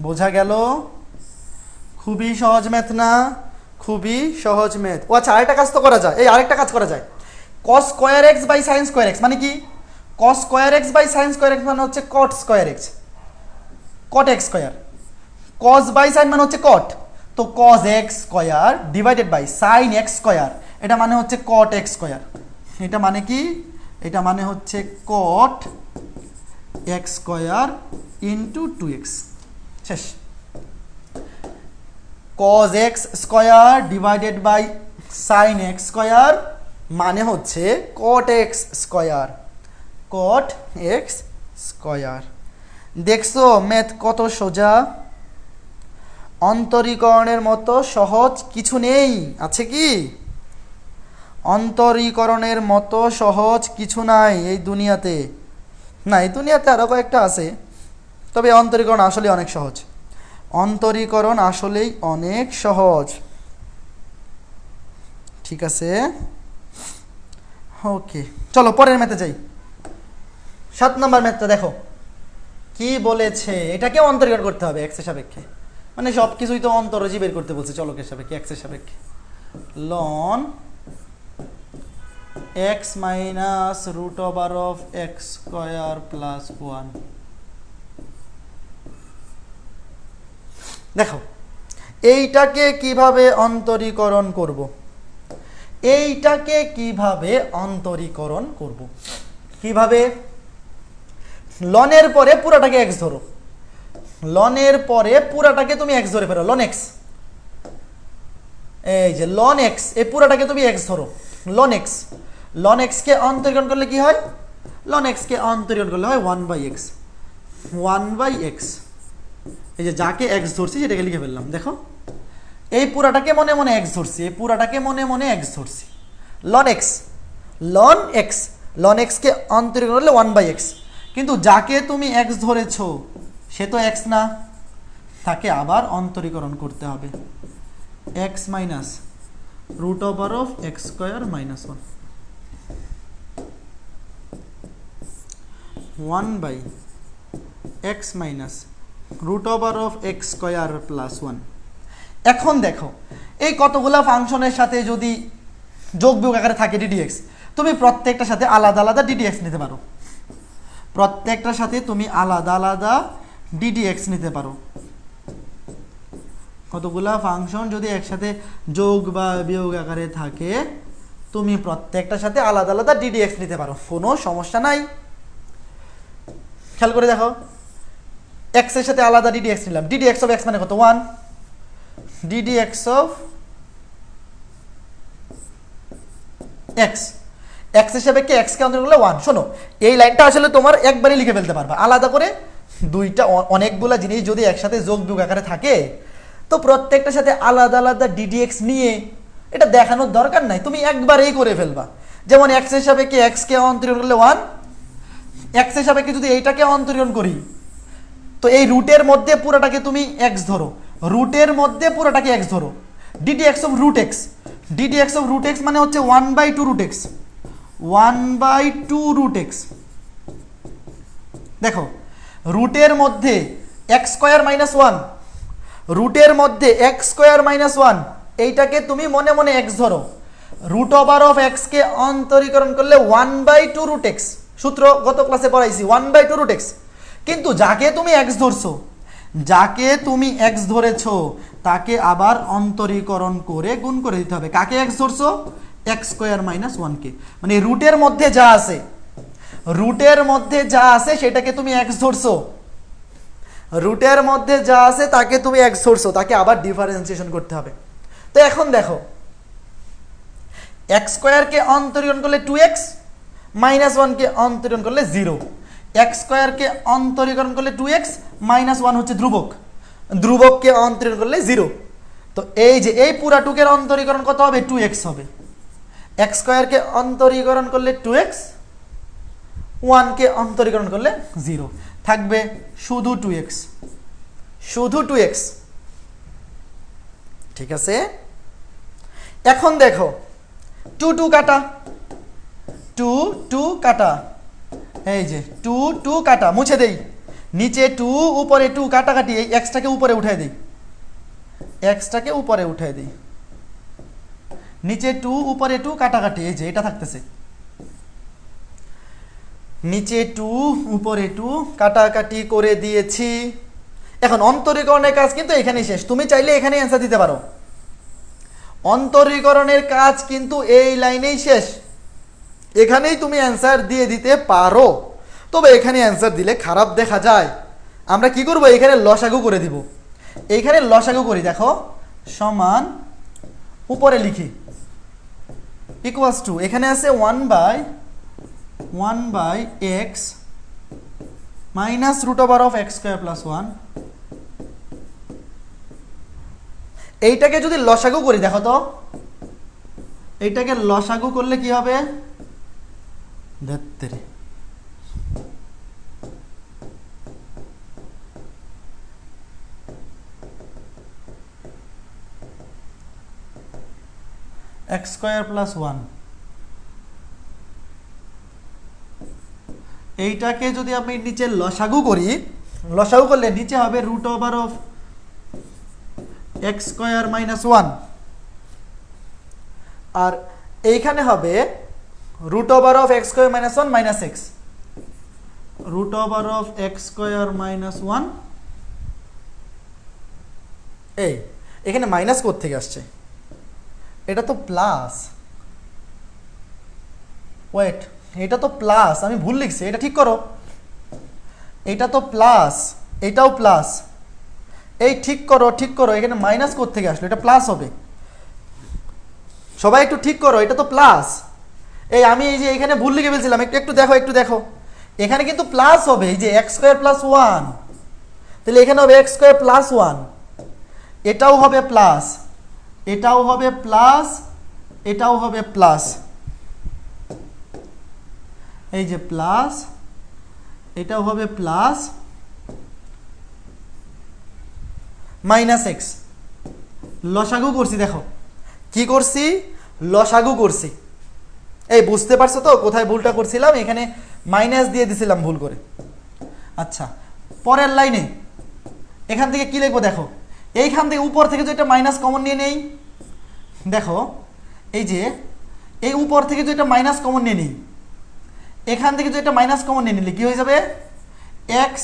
বোঝা গেল? খুবই সহজ ম্যাথ না? খুবই সহজ ম্যাথ। ও আচ্ছা, আরেকটা কাজ তো করা যায়, এই আরেকটা কাজ করা যায়, cos square x by sine square x মানে কি? cos square x by sine square x মানে হচ্ছে cot square x, cot x square, cos by sine মানে হচ্ছে cot, তো cos x square divided by sine x square, এটা মানে হচ্ছে cot এক্স স্কয়ার। এটা মানে কি? এটা মানে হচ্ছে cot x square into 2x, শেষ। cos x square divided by sine x square মানে হচ্ছে cot x square, cot x square. দেখছো ম্যাথ কত সোজা? অন্তরীকরণের মতো সহজ কিছু নেই, আছে কি? অন্তরীকরণের মতো সহজ কিছু নাই এই দুনিয়াতে, না এই দুনিয়াতে আরও কয়েকটা আছে, তবে অন্তরীকরণ আসলে অনেক সহজ, অন্তরীকরণ আসলেই অনেক সহজ। ঠিক আছে, ওকে, চলো পরের ম্যাথে যাই। 7 নম্বর ম্যাথটা দেখো কি বলেছে, এটাকে অন্তরীকরণ করতে হবে এক্স এর সাপেক্ষে, মানে সব কিছুই তো অন্তরজি বের করতে বলছে চলকের সাপেক্ষে, এক্স এর সাপেক্ষে। Ln x minus root over of x square plus 1। দেখো এইটাকে কিভাবে অন্তরীকরণ করব, এইটাকে কিভাবে অন্তরীকরণ করব, কিভাবে? লনের পরে পুরাটাকে এক্স ধরো, লনের পরে পুরাটাকে তুমি এক্স ধরে ফেলো, লন এক্স, এই যে লন এক্স, এই পুরাটাকে তুমি এক্স ধরো, লন এক্স, লন এক্স কে অন্তরীকরণ করলে কি হয়? লন এক্স কে অন্তরীকরণ করলে হয় 1/x, 1/x। এই যে যাকে এক্স ধরছি সেটাকে লিখে ফেললাম। দেখো এই পুরাটাকে মনে মনে এক্স ধরছি, এই পুরাটাকে মনে মনে এক্স ধরছি, ln x, ln x, ln x কে অন্তরীকরণ করলে 1/x। কিন্তু যাকে তুমি এক্স ধরেছো সে তো এক্স না, তাকে আবার অন্তরীকরণ করতে হবে, x minus root over of x square minus 1, 1/x minus root over of x square plus 1। এখন দেখো এই কতগুলা ফাংশনের সাথে যদি যোগ বিয়োগ আকারে থাকে ডিডিএক্স, তুমি প্রত্যেকটার সাথে আলাদা আলাদা ডিডিএক্স নিতে পারো, প্রত্যেকটার সাথে তুমি আলাদা আলাদা ডিডিএক্স নিতে পারো। কতগুলা ফাংশন যদি একসাথে যোগ বা বিয়োগ আকারে থাকে তুমি প্রত্যেকটার সাথে আলাদা আলাদা ডিডিএক্স নিতে পারো, কোনো সমস্যা নাই। খেয়াল করে দেখো এক্স এর সাথে আলাদা ডিডিএক্স নিলাম, ডিডিএক্স অফ এক্স মানে কত? 1, ডিডিএক্স অফ এক্স, এক্স হিসেবে কি এক্স কে অন্তর্গত করলে 1। শোনো এই লাইনটা আসলে তোমার একবারই লিখে ফেলতে পারবা, আলাদা করে দুইটা অনেকগুলা জিনিস যদি একসাথে যোগ বিয়োগ আকারে থাকে তো প্রত্যেকটার সাথে আলাদা আলাদা ডিডিএক্স নিয়ে এটা দেখানোর দরকার নাই, তুমি একবারেই করে ফেলবা। যেমন এক্স হিসাবে কি এক্স কে অন্তরীকরণ করলে 1, এক্স হিসাবে কি যদি এইটাকে অন্তরীকরণ করি তো এই রুটের মধ্যে পুরোটাকে তুমি এক্স ধরো, রুটের মধ্যে পুরোটাকে এক্স ধরো, d d x of root x, d d x of root x মানে হচ্ছে 1/2 রুট এক্স, 1/2 রুট এক্স। দেখো রুটের মধ্যে এক্স স্কোয়ার মাইনাস 1, রুটের মধ্যে এক্স স্কোয়ার মাইনাস 1, এইটাকে তুমি মনে মনে এক্স ধরো, রুট ওভার অফ এক্স কে অন্তরীকরণ করলে 1/2 রুট এক্স, সূত্র গত ক্লাসে পড়াইছি 1/2 রুট এক্স। কিন্তু যাকে তুমি এক্স ধরছো, যাকে তুমি এক্স ধরেছো তাকে আবার অন্তরীকরণ করে গুণ করে দিতে হবে। কাকে এক্স ধরছো? এক্স স্কোয়ার মাইনাস 1 কে, মানে রুটের মধ্যে যা আছে, রুটের মধ্যে যা আছে সেটাকে তুমি এক্স ধরছো, রুটের মধ্যে যা আছে তাকে তুমি এক্স ধরছো, তাকে আবার ডিফারেন্সিয়েশন করতে হবে। তো এখন দেখো এক্স স্কোয়ারকে অন্তরীকরণ করলে 2x, মাইনাস 1 কে অন্তরীকরণ করলে 0, এক্স স্কোয়ারকে অন্তরীকরণ করলে 2x, মাইনাস 1 হচ্ছে ধ্রুবক, ধ্রুবককে অন্তরীকরণ করলে 0। তো এই যে এই পুরা টুকের অন্তরীকরণ কত হবে? 2x হবে। এক্স স্কোয়ারকে অন্তরীকরণ করলে 2x, 1 কে অন্তরীকরণ করলে 0, থাকবে শুধু 2x, শুধু 2x। ঠিক আছে, এখন দেখো 2 2 কাটা, 2 2 কাটা, এই যে 2 2 কাটা, মুছে দেই, নিচে 2 উপরে 2 কাটাকাটি, এই এক্সটাকে উপরে উঠাই দেই, এক্সটাকে উপরে উঠাই দেই, নিচে 2 উপরে 2 কাটাকাটি, এই যে এটা থাকতেছে, নিচে 2 উপরে 2 কাটাকাটি করে দিয়েছি। এখন অন্তরীকরণের কাজ কিন্তু এখানেই শেষ, তুমি চাইলে এখানে অ্যান্সার দিতে পারো, অন্তরীকরণের কাজ কিন্তু এই লাইনেই শেষ, এখানেই তুমি অ্যান্সার দিয়ে দিতে পারো। তবে এখানে অ্যান্সার দিলে খারাপ দেখা যায়, আমরা কি করব? এখানে লসাগু করে দিব, এইখানে লসাগু করি, দেখো সমান উপরে লিখি ইকুয়ালস টু, এখানে আছে 1/x minus root over of x square plus 1। এইটাকে যদি লসাগু করি, দেখো তো এইটাকে লসাগু করলে কি হবে? এক্স স্কোয়ার প্লাস 1, এইটাকে যদি আমি নিচে লসাগু করি, লসাগু করলে নিচে হবে root over of x square minus 1, আর এইখানে হবে root over of x square minus 1 minus x, root over of x square minus 1। এই এখানে মাইনাস কোত্থেকে আসছে? এটা তো প্লাস, ওয়েট, এটা তো প্লাস, আমি ভুল লিখছি, এটা ঠিক করো। এটা তো প্লাস, এটাও প্লাস, এই ঠিক করো ঠিক করো, এখানে মাইনাস কোত্থেকে আসলো? এটা প্লাস হবে, সবাই একটু ঠিক করো, এটা তো প্লাস। এই আমি এই যে এখানে ভুল লিখে ফেলছিলাম, একটু একটু দেখো, একটু দেখো, এখানে কিন্তু প্লাস হবে, এই যে এক্স স্কোয়ার প্লাস 1, তাহলে এখানে হবে এক্স স্কোয়ার প্লাস 1, এটাও হবে প্লাস, এটাও হবে প্লাস, এটাও হবে প্লাস, এই যে প্লাস, এটাও হবে প্লাস, মাইনাস এক্স। লসাগু করছি, দেখো কি করছি, লসাগু করছি। এই বুঝতে পারছো তো কোথায় ভুলটা করছিলাম? এখানে মাইনাস দিয়ে দিছিলাম ভুল করে। আচ্ছা, পরের লাইনে এখান থেকে কি লিখবো দেখো, এইখান থেকে উপর থেকে যেটা মাইনাস কমন নিয়ে নেই, দেখো এই যে এই উপর থেকে যেটা মাইনাস কমন নিয়ে নেই, এখান থেকে যেটা মাইনাস কমন নিয়ে নিলে কি হয়ে যাবে? X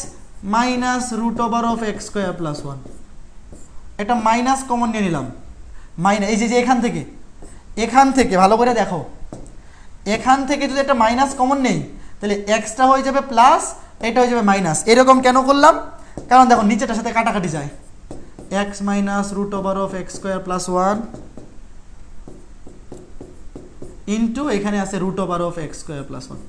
minus root over of x square plus 1, এটা মাইনাস কমন নিয়ে নিলাম, মাইনাস, এই যে এখান থেকে ভালো করে দেখো, এখান থেকে যদি একটা মাইনাস কমন নেই তাহলে এক্সটা হয়ে যাবে প্লাস, এটা হয়ে যাবে মাইনাস। এরকম কেন করলাম? কারণ দেখো নিচেটার সাথে কাটাকাটি যায়, x minus root over of x square plus 1 into এখানে আছে root over of x square plus 1।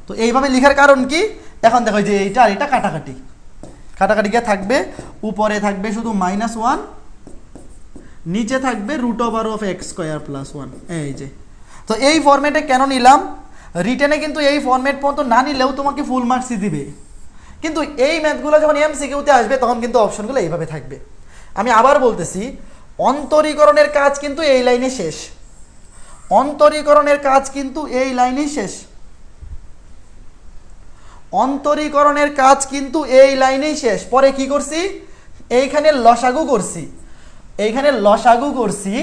তো এইভাবে লেখার কারণ কি? এখন দেখো যে এইটা আর এটা কাটাকাটি, কাটাকাটি গিয়ে থাকবে, উপরে থাকবে শুধু -1, নিচে থাকবে root over of x square plus 1। এই যে, তো এই ফরম্যাটে কেন নিলাম? রিটেনে কিন্তু এই ফরম্যাট পর্যন্ত না নিলেও তোমাকে ফুল মার্কসই দিবে, কিন্তু এই ম্যাথগুলো যখন এমসিকিউতে আসবে তখন কিন্তু অপশনগুলো এইভাবে থাকবে। আমি আবার বলতেছি, অন্তরীকরণের কাজ কিন্তু এই লাইনে শেষ, অন্তরীকরণের কাজ কিন্তু এই লাইনেই শেষ, অন্তরীকরণের কাজ কিন্তু এই লাইনেই শেষ। পরে কি করছি? এইখানে লসাগু করছি, এইখানে লসাগু করছি।